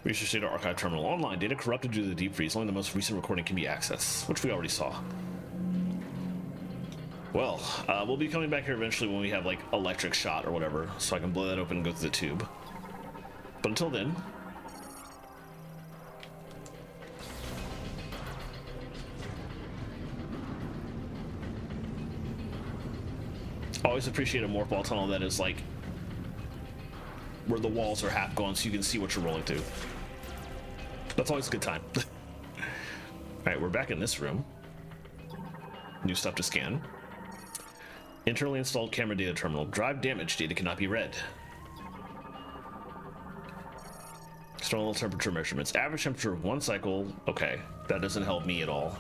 Speaker 1: Research data archive terminal online. Data corrupted due to the deep freeze. Only the most recent recording can be accessed, which we already saw. Well, we'll be coming back here eventually when we have like electric shot or whatever, so I can blow that open and go through the tube. But until then, always appreciate a morph ball tunnel that is like where the walls are half gone so you can see what you're rolling to. That's always a good time. All right, we're back in this room. New stuff to scan. Internally installed camera data terminal. Drive damage data cannot be read. External temperature measurements. Average temperature of 1 cycle. Okay, that doesn't help me at all.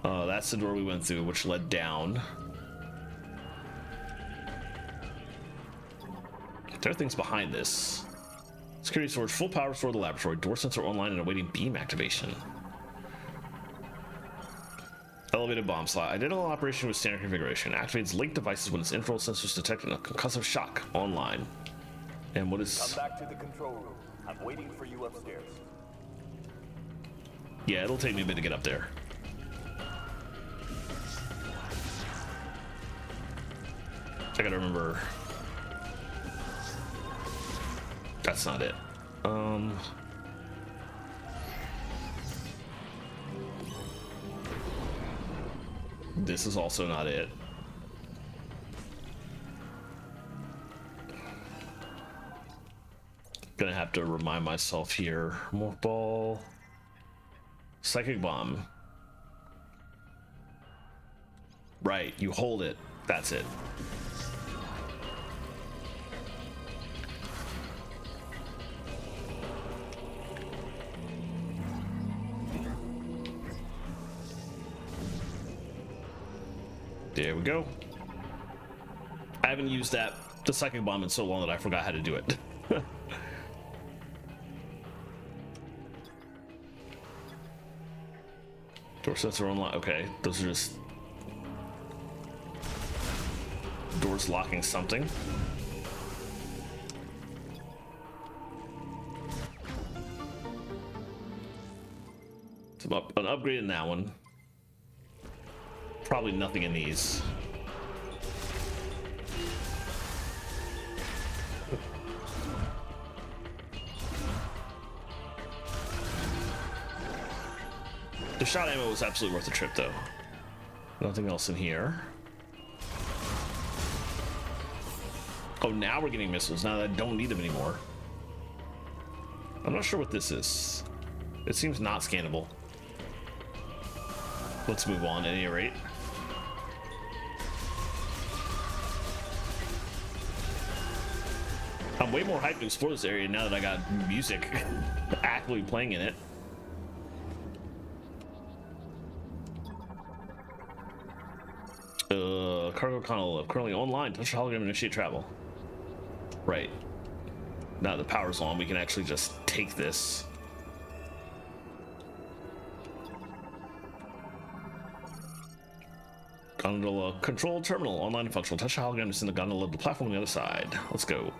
Speaker 1: That's the door we went through, which led down. There are things behind this. Security storage, full power restore the laboratory. Door sensor online and awaiting beam activation. Elevated bomb slot. Identical operation with standard configuration. Activates link devices when its infrared sensors detect a concussive shock online. And what is...
Speaker 2: Come back to the control room. I'm waiting for you upstairs.
Speaker 1: Yeah, it'll take me a bit to get up there. I gotta remember... That's not it. This is also not it. Gonna have to remind myself here. Morph ball. Psychic bomb. Right, you hold it. That's it. There we go. I haven't used the psychic bomb in so long that I forgot how to do it. Door sensor online. Okay, those are just doors locking something. An upgrade in that one. Probably nothing in these. The shot ammo was absolutely worth the trip, though. Nothing else in here. Oh, now we're getting missiles. Now that I don't need them anymore. I'm not sure what this is. It seems not scannable. Let's move on at any rate. I'm way more hyped to explore this area now that I got music actively playing in it. Cargo Connell currently online. Touch the hologram and initiate travel. Right. Now the power's on, we can actually just take this. Gondola control terminal online and functional. Touch the hologram to send the gondola to the platform on the other side. Let's go.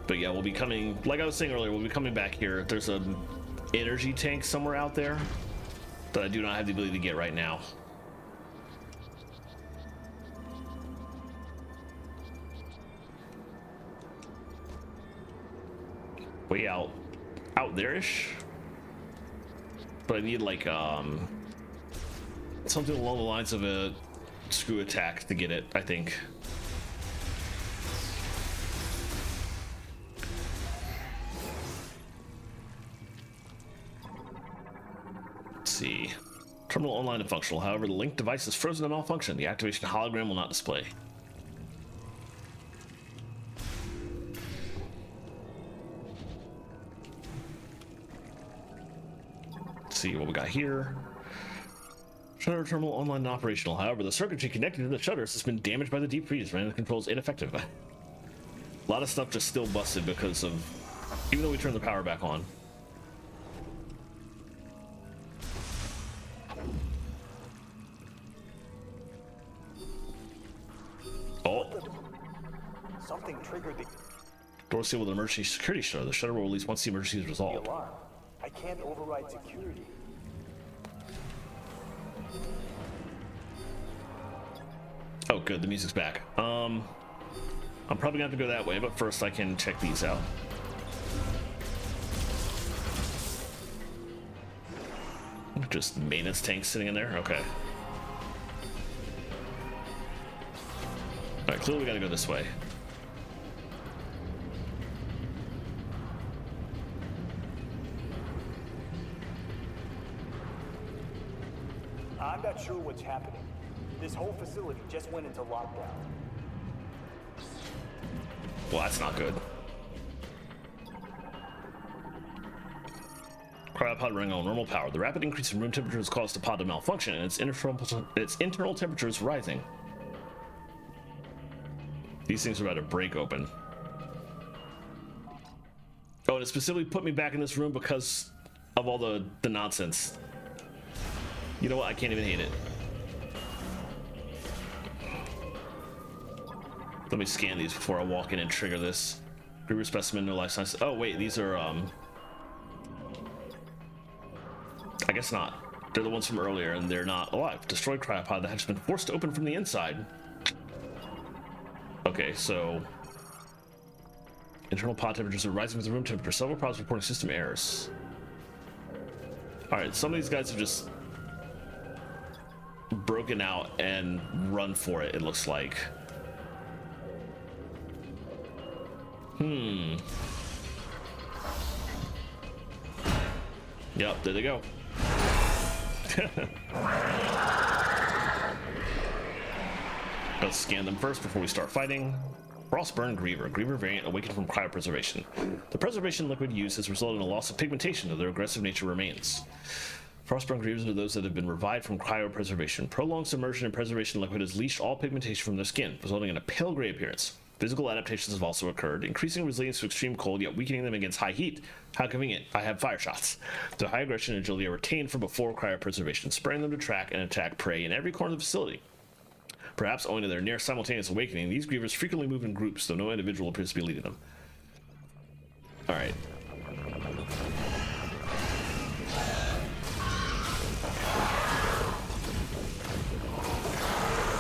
Speaker 1: But yeah, we'll be coming, like I was saying earlier, we'll be coming back here. There's a energy tank somewhere out there that I do not have the ability to get right now. Way out there-ish. But I need like something along the lines of a screw attack to get it, I think. See. Terminal online and functional. However, the linked device is frozen and malfunction. The activation hologram will not display. Let's see what we got here. Shutter terminal online and operational. However, the circuitry connected to the shutters has been damaged by the deep freeze, rendering the controls ineffective. A lot of stuff just still busted because of, even though we turned the power back on. Oh.
Speaker 3: Something triggered the
Speaker 1: Door seal with an emergency security shutter. The shutter will release once the emergency is resolved.
Speaker 3: alarm. I can't override security.
Speaker 1: Oh, good. The music's back. I'm probably gonna have to go that way, but first I can check these out. Just maintenance tanks sitting in there. Okay. All right. Clearly, we gotta go this way.
Speaker 3: I'm not sure what's happening. This whole facility just went into lockdown.
Speaker 1: Well, that's not good. Cryopod running on normal power. The rapid increase in room temperature has caused the pod to malfunction, and its internal temperature is rising. These things are about to break open. Oh, and it specifically put me back in this room because of all the nonsense. You know what? I can't even hate it. Let me scan these before I walk in and trigger this. Griever specimen, no life science. Oh wait, these are I guess not. They're the ones from earlier, and they're not alive. Destroyed cryopod that has been forced to open from the inside. Okay, so internal pod temperatures are rising with the room temperature. Several pods reporting system errors. All right, some of these guys have just broken out and run for it. It looks like. Yep, there they go. Let's scan them first before we start fighting. Frostburn Griever. Griever variant awakened from cryopreservation. The preservation liquid used has resulted in a loss of pigmentation, though their aggressive nature remains. Frostburn Grievers are those that have been revived from cryopreservation. Prolonged submersion in preservation liquid has leached all pigmentation from their skin, resulting in a pale gray appearance. Physical adaptations have also occurred, increasing resilience to extreme cold, yet weakening them against high heat. How convenient. I have fire shots. Their high aggression and agility are retained from before cryopreservation, spurring them to track and attack prey in every corner of the facility. Perhaps owing to their near simultaneous awakening, these grievers frequently move in groups, though no individual appears to be leading them. All right.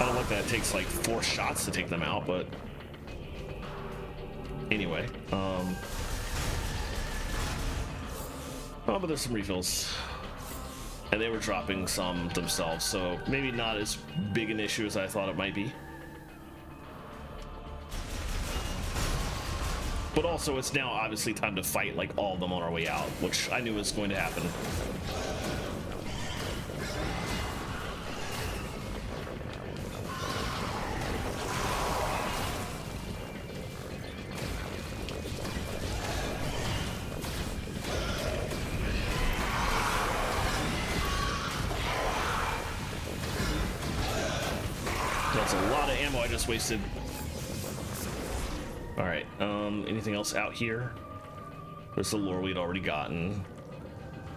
Speaker 1: I don't like that it takes like 4 shots to take them out, but anyway. Oh, but there's some refills. And they were dropping some themselves, so maybe not as big an issue as I thought it might be. But also, it's now obviously time to fight like all of them on our way out, which I knew was going to happen. That's a lot of ammo I just wasted. All right, anything else out here? There's the lore we'd already gotten.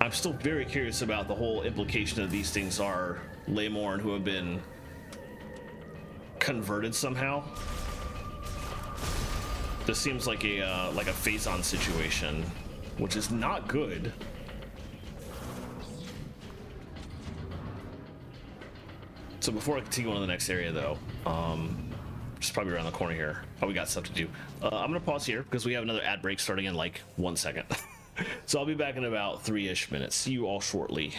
Speaker 1: I'm still very curious about the whole implication that these things are Laymorn who have been converted somehow. This seems like a face-on situation, which is not good. So before I continue on to the next area, though, just probably around the corner here. Oh, we got stuff to do. I'm gonna pause here because we have another ad break starting in like 1 second. So I'll be back in about 3-ish minutes. See you all shortly.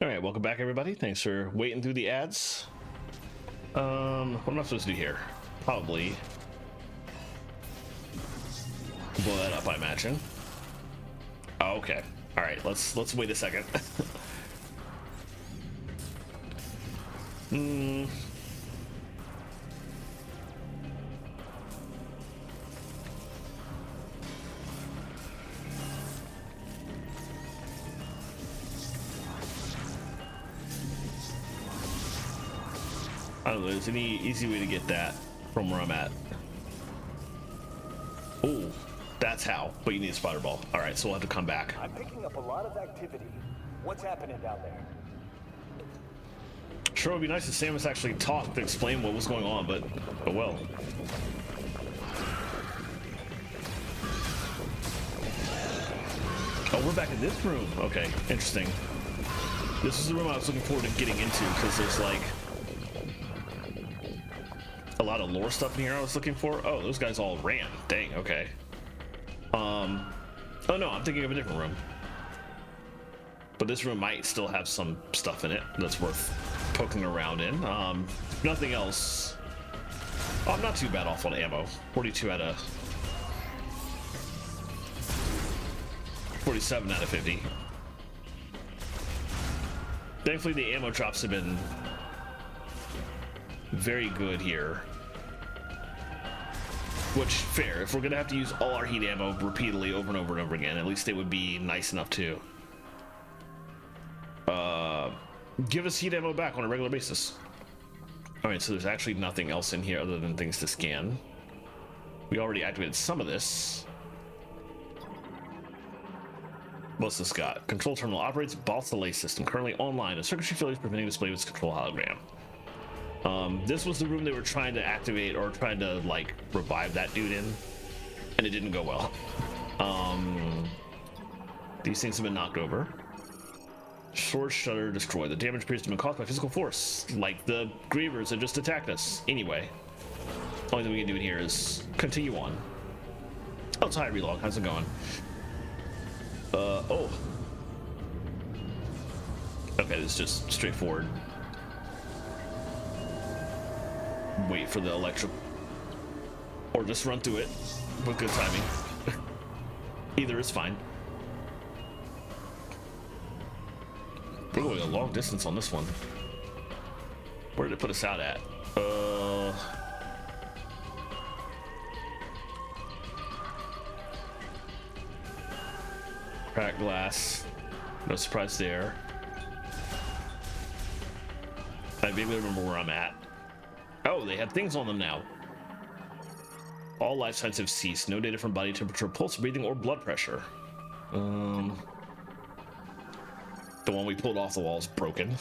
Speaker 1: All right, welcome back, everybody. Thanks for waiting through the ads. What am I supposed to do here? Probably blow that up, I imagine. Oh, okay. All right, let's wait a second. I don't know if there's any easy way to get that from where I'm at. Oh, that's how, but you need a spider ball. All right, so we'll have to come back.
Speaker 3: I'm picking up a lot of activity. What's happening down there?
Speaker 1: Sure, it would be nice if Samus actually talked to explain what was going on, but oh well. Oh, we're back in this room. Okay, interesting. This is the room I was looking forward to getting into because there's like a lot of lore stuff in here I was looking for. Oh, those guys all ran. Dang, okay. Oh no, I'm thinking of a different room. But this room might still have some stuff in it that's worth poking around in. If nothing else. Oh, I'm not too bad off on ammo. 42 out of 47 out of 50. Thankfully, the ammo drops have been very good here. Which, fair. If we're gonna have to use all our heat ammo repeatedly over and over and over again, at least it would be nice enough to give us heat ammo back on a regular basis. All right, so there's actually nothing else in here other than things to scan. We already activated some of this. What's this got? Control terminal operates boss delay system currently online. A circuitry failure is preventing display of its control hologram. This was the room they were trying to activate or trying to like revive that dude in, and it didn't go well. These things have been knocked over. Sword shutter destroyed. The damage appears to have been caused by physical force, like the grievers that just attacked us. Anyway, only thing we can do in here is continue on. Oh, it's hi, Relog. How's it going? Oh. Okay, this is just straightforward. Wait for the electric, or just run through it with good timing. Either is fine. We're going a long distance on this one. Where did it put us out at? Cracked glass. No surprise there. I vaguely remember where I'm at. Oh, they have things on them now. All life signs have ceased. No data from body temperature, pulse, breathing, or blood pressure. The one we pulled off the wall is broken.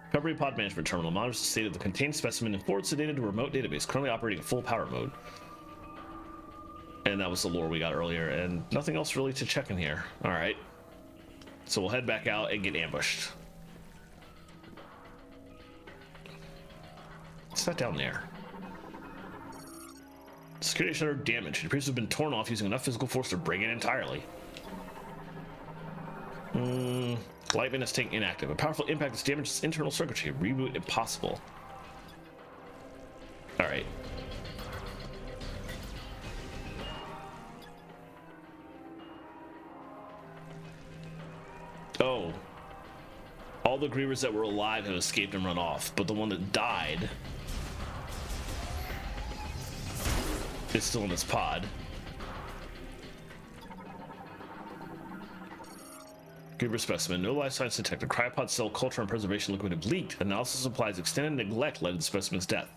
Speaker 1: Recovery pod management terminal monitors the state of the contained specimen and forwards the data to a remote database, currently operating at full power mode. And that was the lore we got earlier, and nothing else really to check in here. All right. So we'll head back out and get ambushed. What's that down there? Security shutter damaged. It appears to have been torn off using enough physical force to break it entirely. Lightman is taken inactive. A powerful impact has damaged its internal circuitry. Reboot impossible. All right. Oh. All the grievers that were alive have escaped and run off, but the one that died is still in its pod. Griever specimen. No life signs detected. Cryopod cell culture and preservation liquid have leaked. Analysis implies extended neglect led to the specimen's death.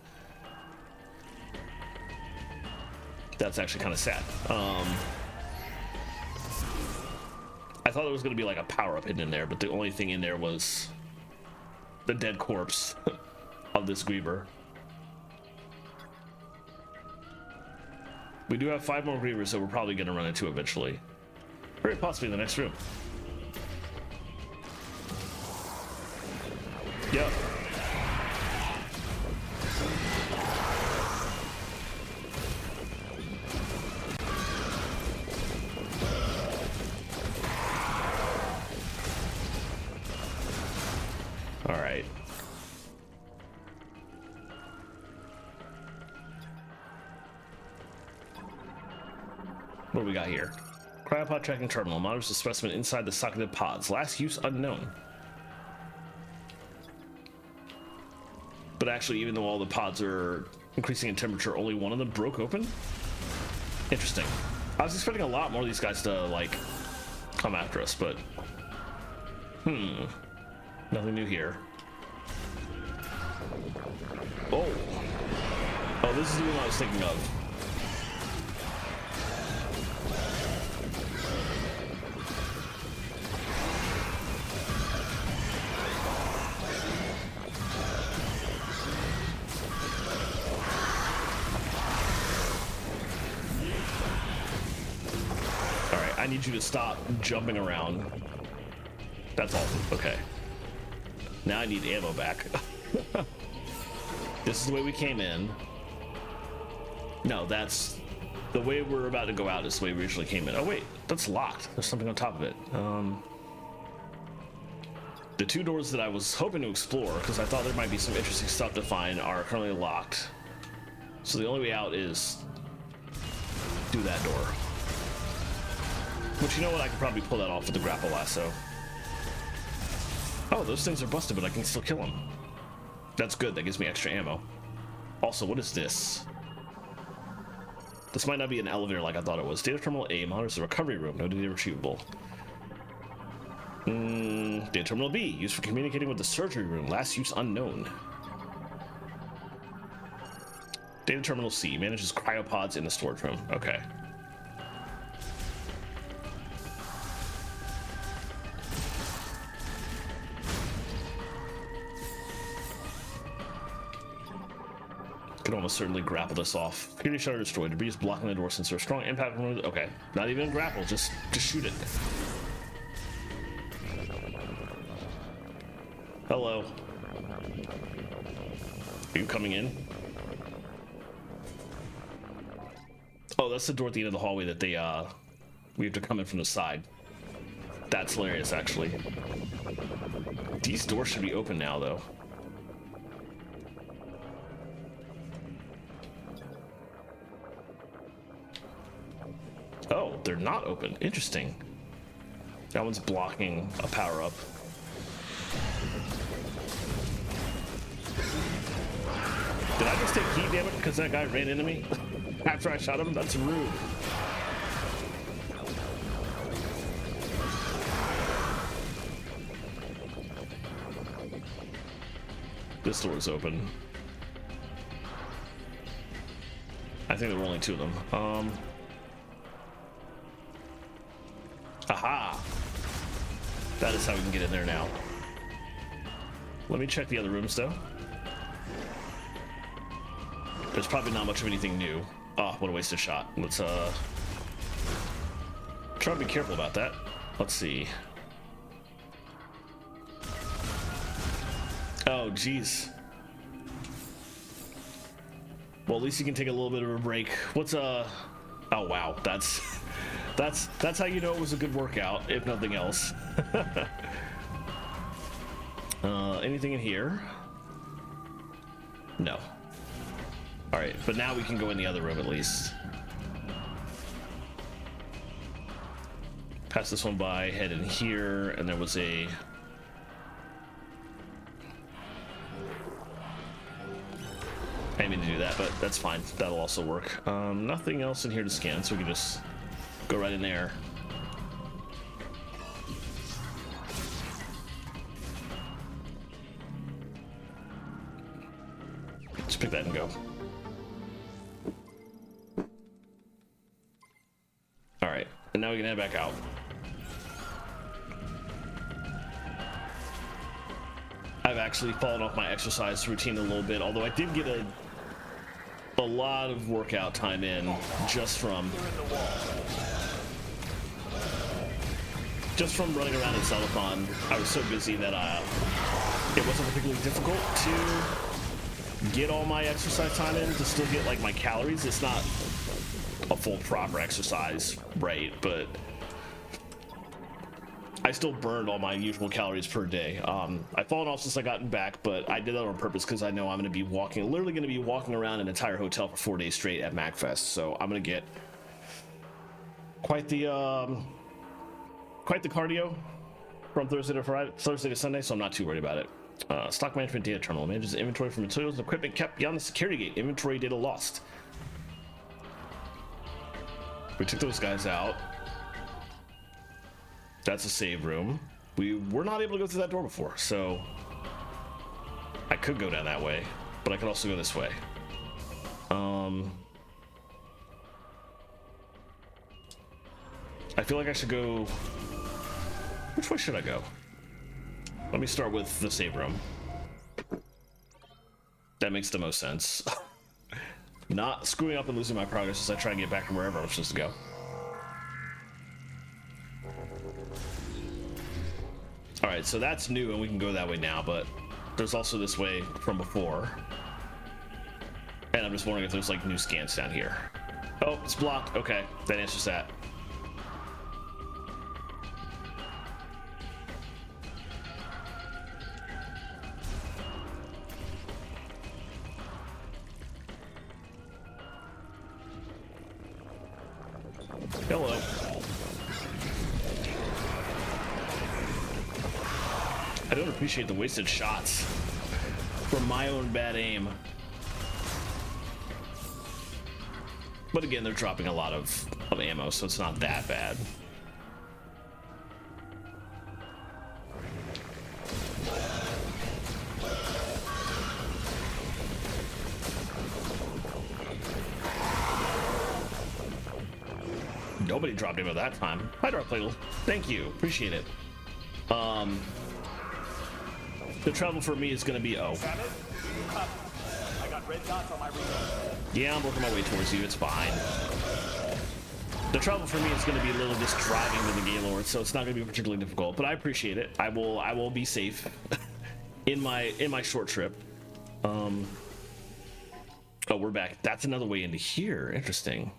Speaker 1: That's actually kind of sad. I thought there was going to be like a power-up hidden in there, but the only thing in there was the dead corpse of this Griever. We do have 5 more Grievers that we're probably going to run into eventually. Very possibly in the next room. Yep. All right. What do we got here? Cryopod tracking terminal monitors the specimen inside the socketed pods. Last use unknown. But actually, even though all the pods are increasing in temperature, only one of them broke open? Interesting. I was expecting a lot more of these guys to, like, come after us, but... Nothing new here. Oh! Oh, this is the one I was thinking of. I need you to stop jumping around. That's all. Okay. Now I need ammo back. This is the way we came in. No, that's the way we're about to go out is the way we originally came in. Oh wait, that's locked. There's something on top of it. The two doors that I was hoping to explore, because I thought there might be some interesting stuff to find, are currently locked. So the only way out is through that door. Which, you know what, I could probably pull that off with the grapple lasso. Oh, those things are busted, but I can still kill them. That's good, that gives me extra ammo. Also, what is this? This might not be an elevator like I thought it was. Data Terminal A monitors the recovery room, no data retrievable. Data Terminal B, used for communicating with the surgery room, last use unknown. Data Terminal C, manages cryopods in the storage room. Okay. Could almost certainly grapple this off. Security shutter destroyed. Debris is blocking the door since there's strong impact from it. Okay, not even a grapple. Just shoot it. Hello. Are you coming in? Oh, that's the door at the end of the hallway that we have to come in from the side. That's hilarious, actually. These doors should be open now, though. Oh, they're not open. Interesting. That one's blocking a power-up. Did I just take heat damage because that guy ran into me after I shot him? That's rude. This door is open. I think there were only two of them. Aha! That is how we can get in there now. Let me check the other rooms, though. There's probably not much of anything new. Oh, what a wasted shot. Let's, try to be careful about that. Let's see. Oh, geez. Well, at least you can take a little bit of a break. What's, oh, wow. That's how you know it was a good workout, if nothing else. Anything in here? No. All right, but now we can go in the other room at least. Pass this one by, head in here, and there was a... I didn't mean to do that, but that's fine. That'll also work. Nothing else in here to scan, so we can just go right in there. Just pick that and go. All right, and now we can head back out. I've actually fallen off my exercise routine a little bit, although I did get a lot of workout time in just from running around in Celophon. I was so busy that it wasn't particularly difficult to get all my exercise time in to still get like my calories. It's not a full proper exercise, right? But I still burned all my usual calories per day. I've fallen off since I gotten back, but I did that on purpose because I know I'm going to be literally going to be walking around an entire hotel for 4 days straight at MacFest. So I'm going to get quite the cardio from Thursday to Sunday. So I'm not too worried about it. Stock management data terminal manages inventory for materials and equipment kept beyond the security gate. Inventory data lost. We took those guys out. That's a save room. We were not able to go through that door before, so I could go down that way, but I could also go this way. I feel like I should go. Which way should I go? Let me start with the save room. That makes the most sense. Not screwing up and losing my progress as I try and get back from wherever I'm supposed to go. Alright, so that's new and we can go that way now, but there's also this way from before. And I'm just wondering if there's like new scans down here. Oh, it's blocked. Okay, that answers that. Hello. I don't appreciate the wasted shots from my own bad aim. But again, they're dropping a lot of ammo, so it's not that bad. Nobody dropped ammo that time. Hi, Dark Plagle. Thank you. Appreciate it. The trouble for me is going to be
Speaker 3: I got red dots on my radar.
Speaker 1: Yeah, I'm working my way towards you. It's fine. The trouble for me is going to be literally just driving with the Gaylord, so it's not going to be particularly difficult. But I appreciate it. I will be safe in my short trip. Oh, we're back. That's another way into here. Interesting.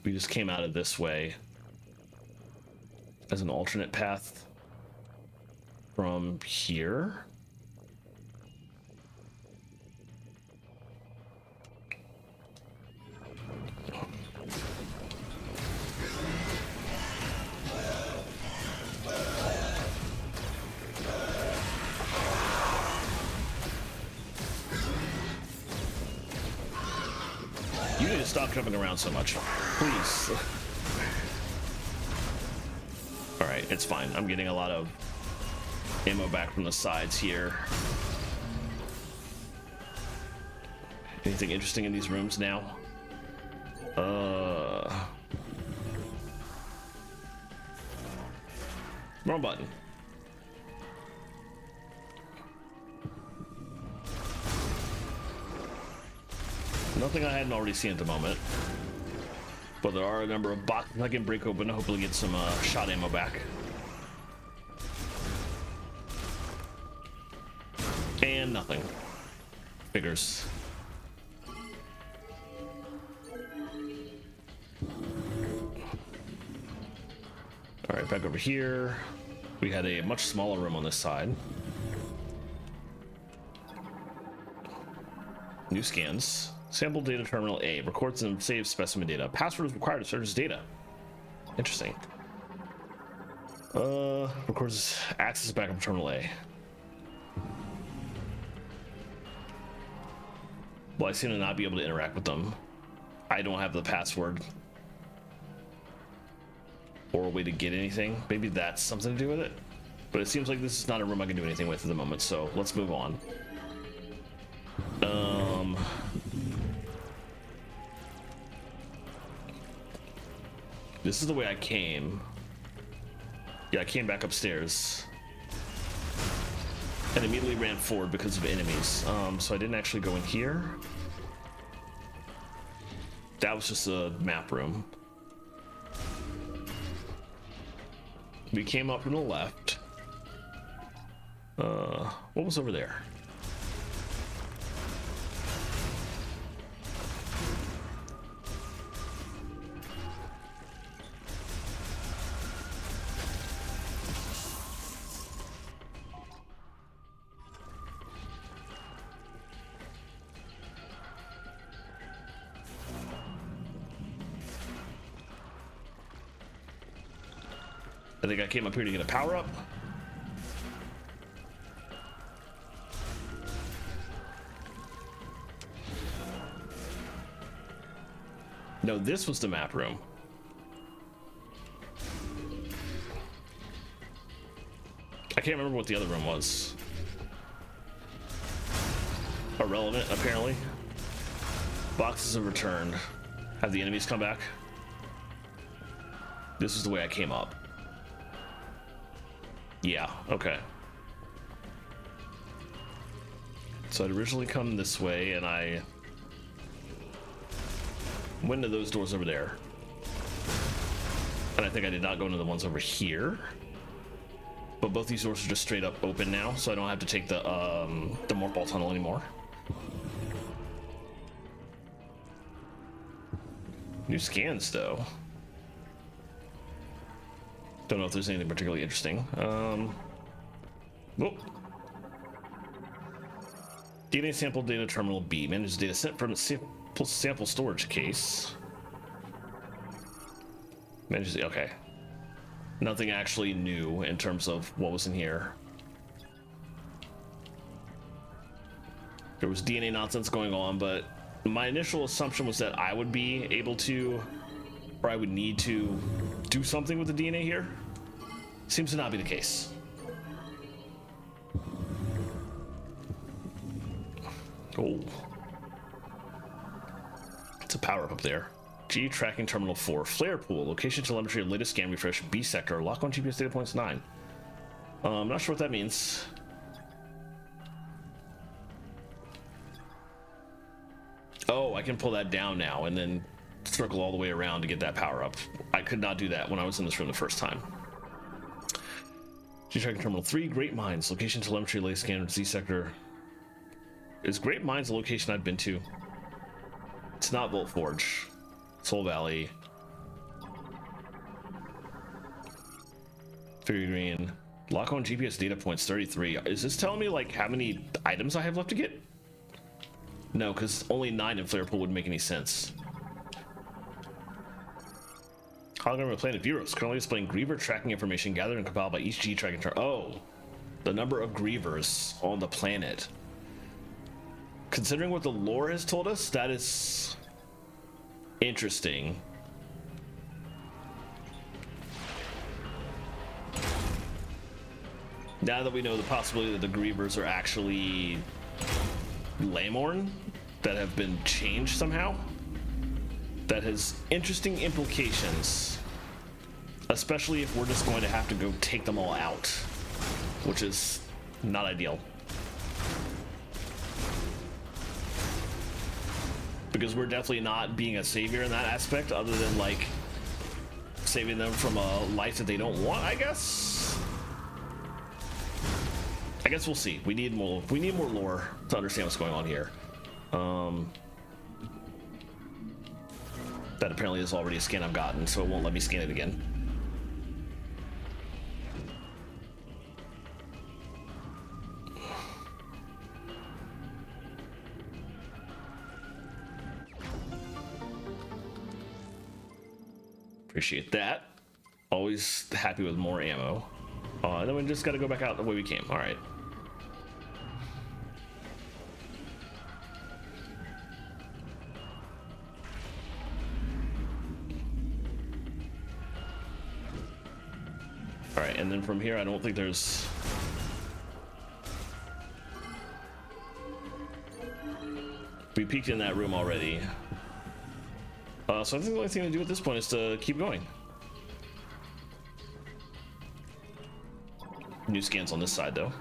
Speaker 1: We just came out of this way as an alternate path from here. You need to stop jumping around so much, please. All right, it's fine. I'm getting a lot of ammo back from the sides here. Anything interesting in these rooms now? Wrong button. Nothing I hadn't already seen at the moment. But there are a number of boxes I can break open to hopefully get some shot ammo back. And nothing. Figures. Alright, back over here. We had a much smaller room on this side. New scans. Sample data terminal A records and saves specimen data. Password is required to search this data. Interesting. Records access backup to terminal A. Well, I seem to not be able to interact with them. I don't have the password or a way to get anything. Maybe that's something to do with it. But it seems like this is not a room I can do anything with at the moment, so let's move on. This is the way I came. Yeah, I came back upstairs and immediately ran forward because of enemies. So I didn't actually go in here. That was just a map room. We came up from the left. What was over there? I think I came up here to get a power up. No, this was the map room. I can't remember what the other room was. Irrelevant, apparently. Boxes have returned. Have the enemies come back? This is the way I came up. Yeah, okay. So I'd originally come this way, and I went into those doors over there. And I think I did not go into the ones over here. But both these doors are just straight up open now, so I don't have to take the morph ball tunnel anymore. New scans, though. Don't know if there's anything particularly interesting. Whoop. DNA sample data terminal B. Manages data sent from the sample storage case. Manages, okay. Nothing actually new in terms of what was in here. There was DNA nonsense going on, but my initial assumption was that I would be able to, or I would need to do something with the DNA here. Seems to not be the case. Oh. It's a power up there. G tracking terminal 4. Flare pool. Location telemetry. Latest scan refresh. B sector. Lock on GPS data points 9. I'm not sure what that means. Oh, I can pull that down now and then circle all the way around to get that power up. I could not do that when I was in this room the first time. G tracking terminal 3. Great Mines. Location telemetry. Latest scan. Z sector. Is Great Mines a location I've been to? It's not Volt Forge. Soul Valley. Fairy Green. Lock on GPS data points 33. Is this telling me like how many items I have left to get? No, because only 9 in Flare Pool wouldn't make any sense. Hologram of Planet Bureaus. Currently displaying Griever tracking information gathered and compiled by each G tracking term. Oh, the number of Grievers on the planet. Considering what the lore has told us, that is interesting. Now that we know the possibility that the Grievers are actually Lamorn that have been changed somehow, that has interesting implications, especially if we're just going to have to go take them all out, which is not ideal. Because we're definitely not being a savior in that aspect, other than like saving them from a life that they don't want, I guess. I guess we'll see. We need more lore to understand what's going on here. That apparently is already a scan I've gotten, so it won't let me scan it again. Appreciate that. Always happy with more ammo. And then we just got to go back out the way we came. All right. All right, and then from here, I don't think there's... We peeked in that room already. So I think the only thing to do at this point is to keep going. New scans on this side, though.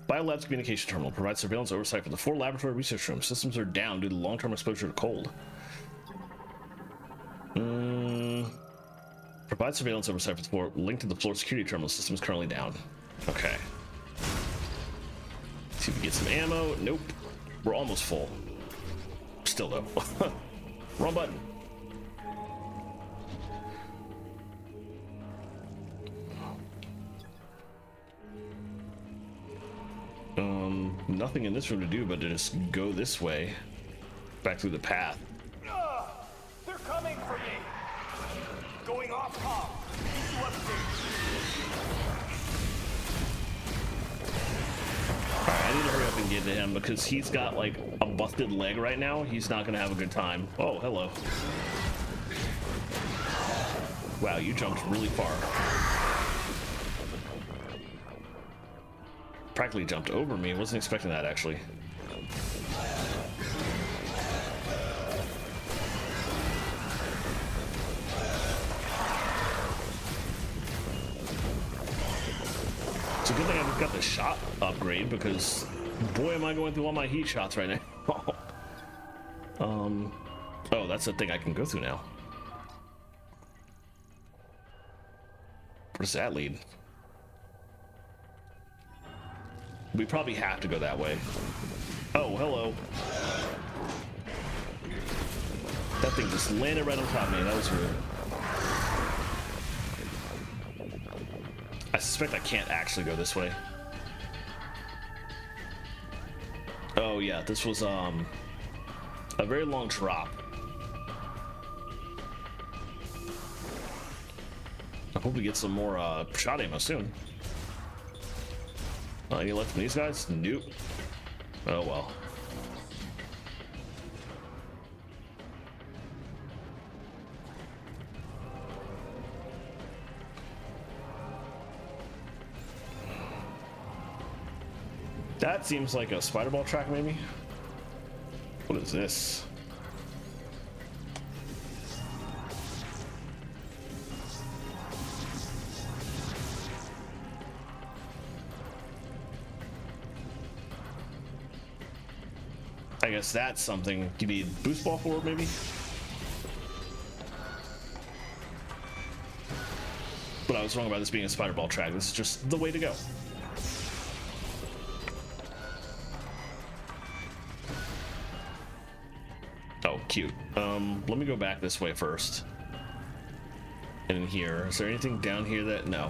Speaker 1: Biolab's communication terminal provides surveillance oversight for the 4 laboratory research rooms. Systems are down due to long-term exposure to cold. Provides surveillance oversight for the 4 linked to the floor security terminal. System is currently down. Okay. See if we get some ammo. Nope. We're almost full. Still though. Wrong button. Nothing in this room to do but to just go this way. Back through the path.
Speaker 3: They're coming for me! Going off top! Keep you updated.
Speaker 1: to him because he's got like a busted leg right now. He's not gonna have a good time. Oh, hello. Wow, you jumped really far. Practically jumped over me. Wasn't expecting that, actually. It's a good thing I've got the shot upgrade because boy am I going through all my heat shots right now. Oh, that's the thing I can go through now. Where does that lead? We probably have to go that way. Oh, hello. That thing just landed right on top of me. That was rude. I suspect I can't actually go this way. Oh yeah, this was a very long drop. I hope we get some more shot ammo soon. Any left from these guys? Nope. Oh well. That seems like a spider ball track, maybe? What is this? I guess that's something you need boost ball for, maybe? But I was wrong about this being a spider ball track. This is just the way to go. Oh, cute. Let me go back this way first. And in here, is there anything down here that, no.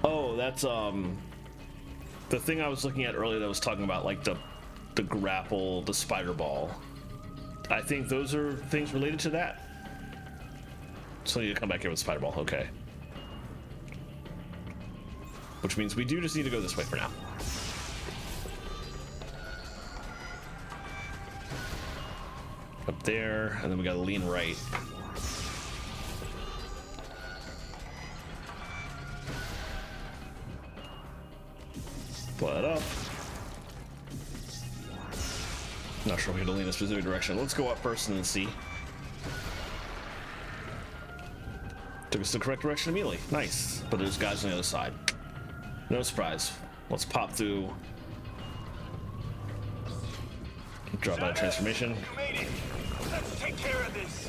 Speaker 1: Oh, that's, the thing I was looking at earlier that was talking about, like, the grapple, the spider ball. I think those are things related to that. So you come back here with spider ball, okay. Which means we do just need to go this way for now. Up there, and then we gotta lean right. Pull that up. Not sure we had to lean a specific direction. Let's go up first and then see. Took us the correct direction immediately. Nice. But there's guys on the other side. No surprise. Let's pop through. Drop out of transformation.
Speaker 3: You made it. Let's take care of this.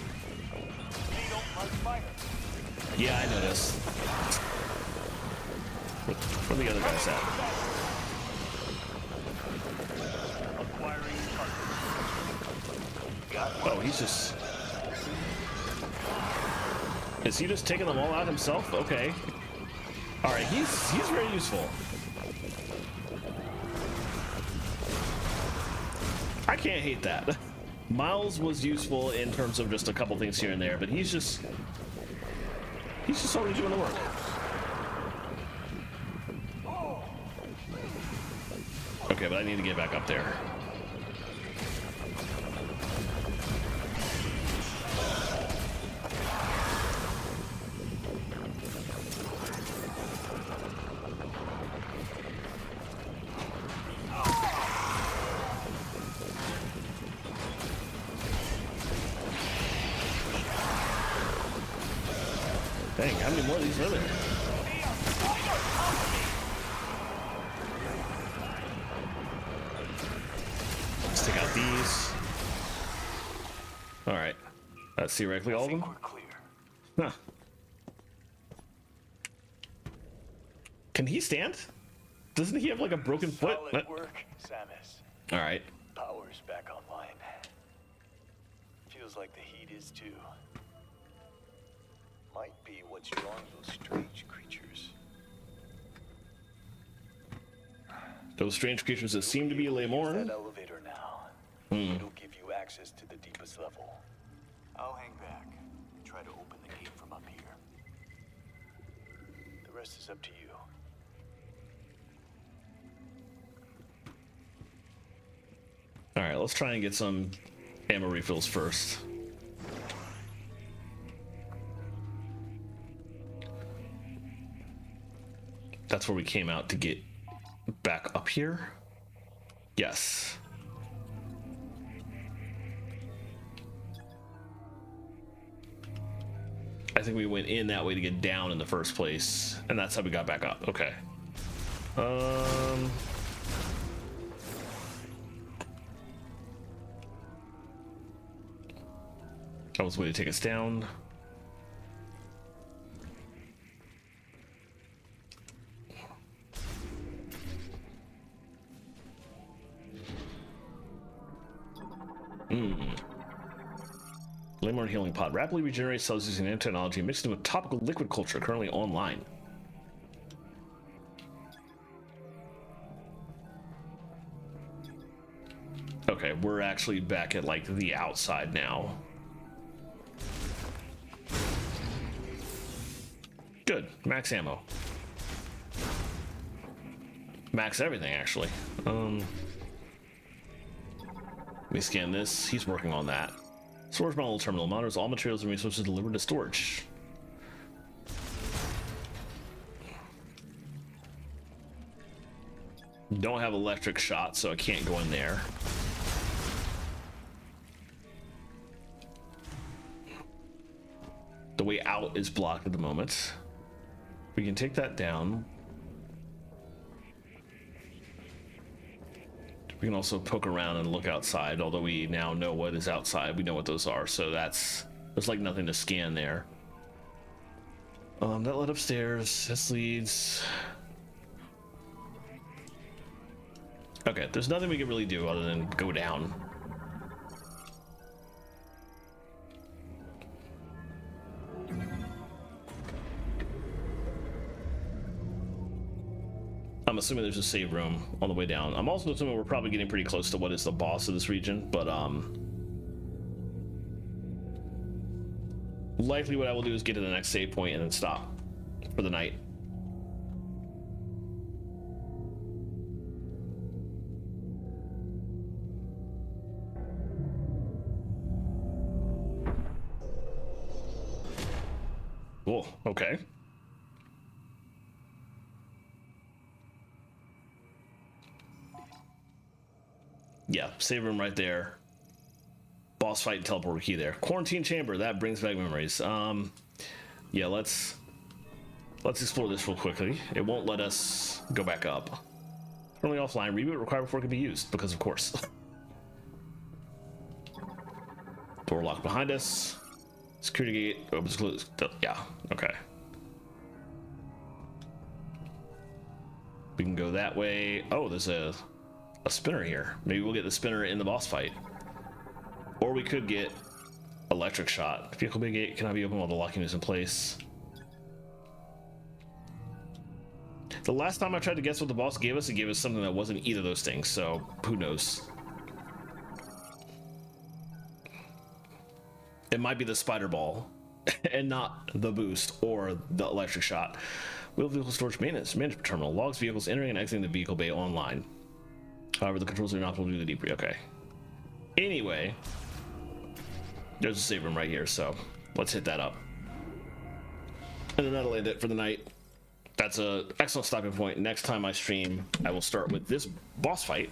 Speaker 3: They don't like fire.
Speaker 1: Yeah, I noticed. Where the other guys at?
Speaker 3: Acquiring target.
Speaker 1: Oh, he's just... Is he just taking them all out himself? Okay. Alright, he's very useful. I can't hate that. Miles was useful in terms of just a couple things here and there, but he's just already doing the work. Okay, but I need to get back up there. Dang, how many more of these are there? Let's take out these. Alright. That's theoretically all of them?
Speaker 2: We're clear.
Speaker 1: Huh. Can he stand? Doesn't he have like a broken foot?
Speaker 3: Solid work, Samus.
Speaker 1: Alright.
Speaker 3: Power's back online. Feels like the heat is too. Might be what's drawing those strange creatures.
Speaker 1: Those strange creatures that seem to be
Speaker 3: Use
Speaker 1: Lemorn.
Speaker 3: that elevator now. It'll give you access to the deepest level. I'll hang back and try to open the gate from up here. The rest is up to you.
Speaker 1: let's try and get some ammo refills first. That's where we came out to get back up here. Yes. I think we went in that way to get down in the first place, and that's how we got back up. Okay. That was the way to take us down. Lamorn Healing Pod rapidly regenerates cells using nanotechnology mixed in with topical liquid culture, currently online. Okay, we're actually back at like the outside now. Good, max ammo. Max everything, actually. Let me scan this. He's working on that. Storage model terminal monitors all materials and resources delivered to storage. Don't have electric shot, so I can't go in there. The way out is blocked at the moment. We can take that down. We can also poke around and look outside, although we now know what is outside. We know what those are, so there's like nothing to scan there. That led upstairs. This leads... Okay, there's nothing we can really do other than go down. I'm assuming there's a save room on the way down. I'm also assuming we're probably getting pretty close to what is the boss of this region, but likely what I will do is get to the next save point and then stop for the night. Cool, okay. Yeah, save room right there. Boss fight and teleport key there. Quarantine chamber, that brings back memories. Yeah, let's explore this real quickly. It won't let us go back up. Currently offline, reboot required before it can be used, because of course. Door locked behind us. Security gate opens closed. Yeah, okay. We can go that way. Oh, there's a spinner here. Maybe we'll get the spinner in the boss fight. Or we could get electric shot. Vehicle bay gate cannot be opened while the locking is in place. The last time I tried to guess what the boss gave us, it gave us something that wasn't either of those things, so who knows. It might be the spider ball and not the boost or the electric shot. Wheel vehicle storage maintenance management terminal logs vehicles entering and exiting the vehicle bay online. However, the controls are not able to do the debrief. Okay. Anyway, there's a save room right here, so let's hit that up. And then that'll end it for the night. That's an excellent stopping point. Next time I stream, I will start with this boss fight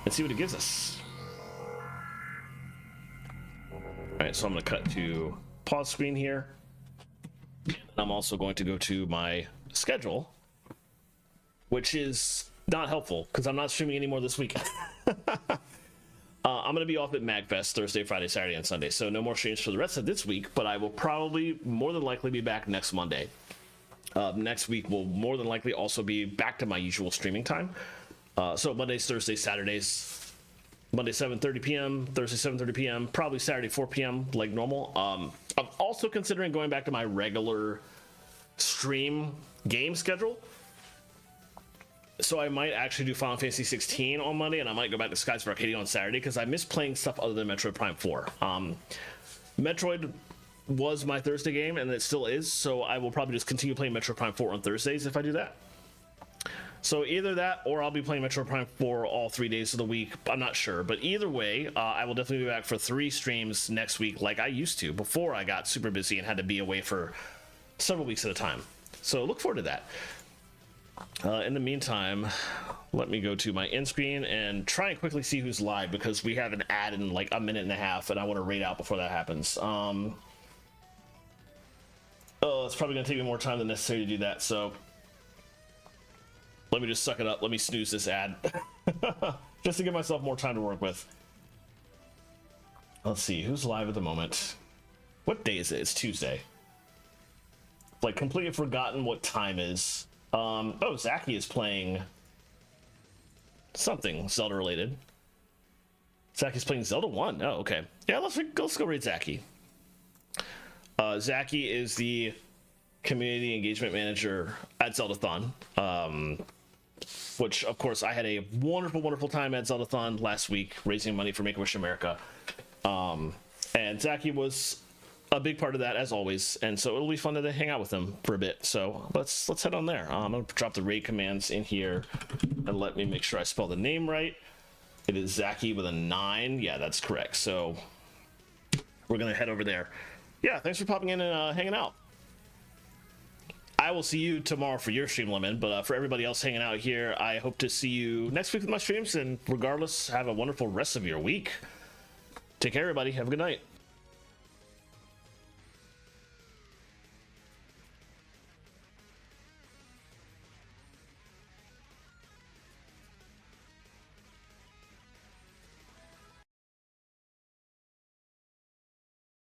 Speaker 1: and see what it gives us. Alright, so I'm going to cut to pause screen here. And I'm also going to go to my schedule, which is not helpful because I'm not streaming anymore this week. I'm going to be off at MagFest Thursday, Friday, Saturday, and Sunday, so no more streams for the rest of this week, but I will probably more than likely be back next Monday. Next week will more than likely also be back to my usual streaming time. So Mondays, Thursdays, Saturdays, Monday 7:30 p.m., Thursday 7:30 p.m., probably Saturday 4 p.m. like normal. I'm also considering going back to my regular stream game schedule. So I might actually do Final Fantasy 16 on Monday, and I might go back to Skies of Arcadia on Saturday because I miss playing stuff other than Metroid Prime 4. Metroid was my Thursday game, and it still is, so I will probably just continue playing Metroid Prime 4 on Thursdays if I do that. So either that, or I'll be playing Metroid Prime 4 all 3 days of the week. I'm not sure, but either way, I will definitely be back for 3 streams next week, like I used to before I got super busy and had to be away for several weeks at a time. So look forward to that. In the meantime, let me go to my end screen and try and quickly see who's live, because we have an ad in like a minute and a half, and I want to raid out before that happens. Oh, it's probably gonna take me more time than necessary to do that, so let me just suck it up. Let me snooze this ad just to give myself more time to work with. Let's see who's live at the moment. What day is it? It's Tuesday. Like, completely forgotten what time is. Oh, Zaki is playing something Zelda related. Zaki's playing Zelda 1. Oh, okay. Yeah, let's go raid Zaki. Zaki is the community engagement manager at Zeldathon. Which, of course, I had a wonderful time at Zeldathon last week, raising money for Make-A-Wish America. And Zaki was a big part of that, as always, and so it'll be fun to hang out with him for a bit. So let's head on there. I'm gonna drop the raid commands in here, and let me make sure I spell the name right. It is Zaki with a 9. Yeah, that's correct. So we're gonna head over there. Yeah, thanks for popping in and hanging out. I will see you tomorrow for your stream, Lemon, but for everybody else hanging out here, I hope to see you next week with my streams, and regardless, have a wonderful rest of your week. Take care, everybody. Have a good night.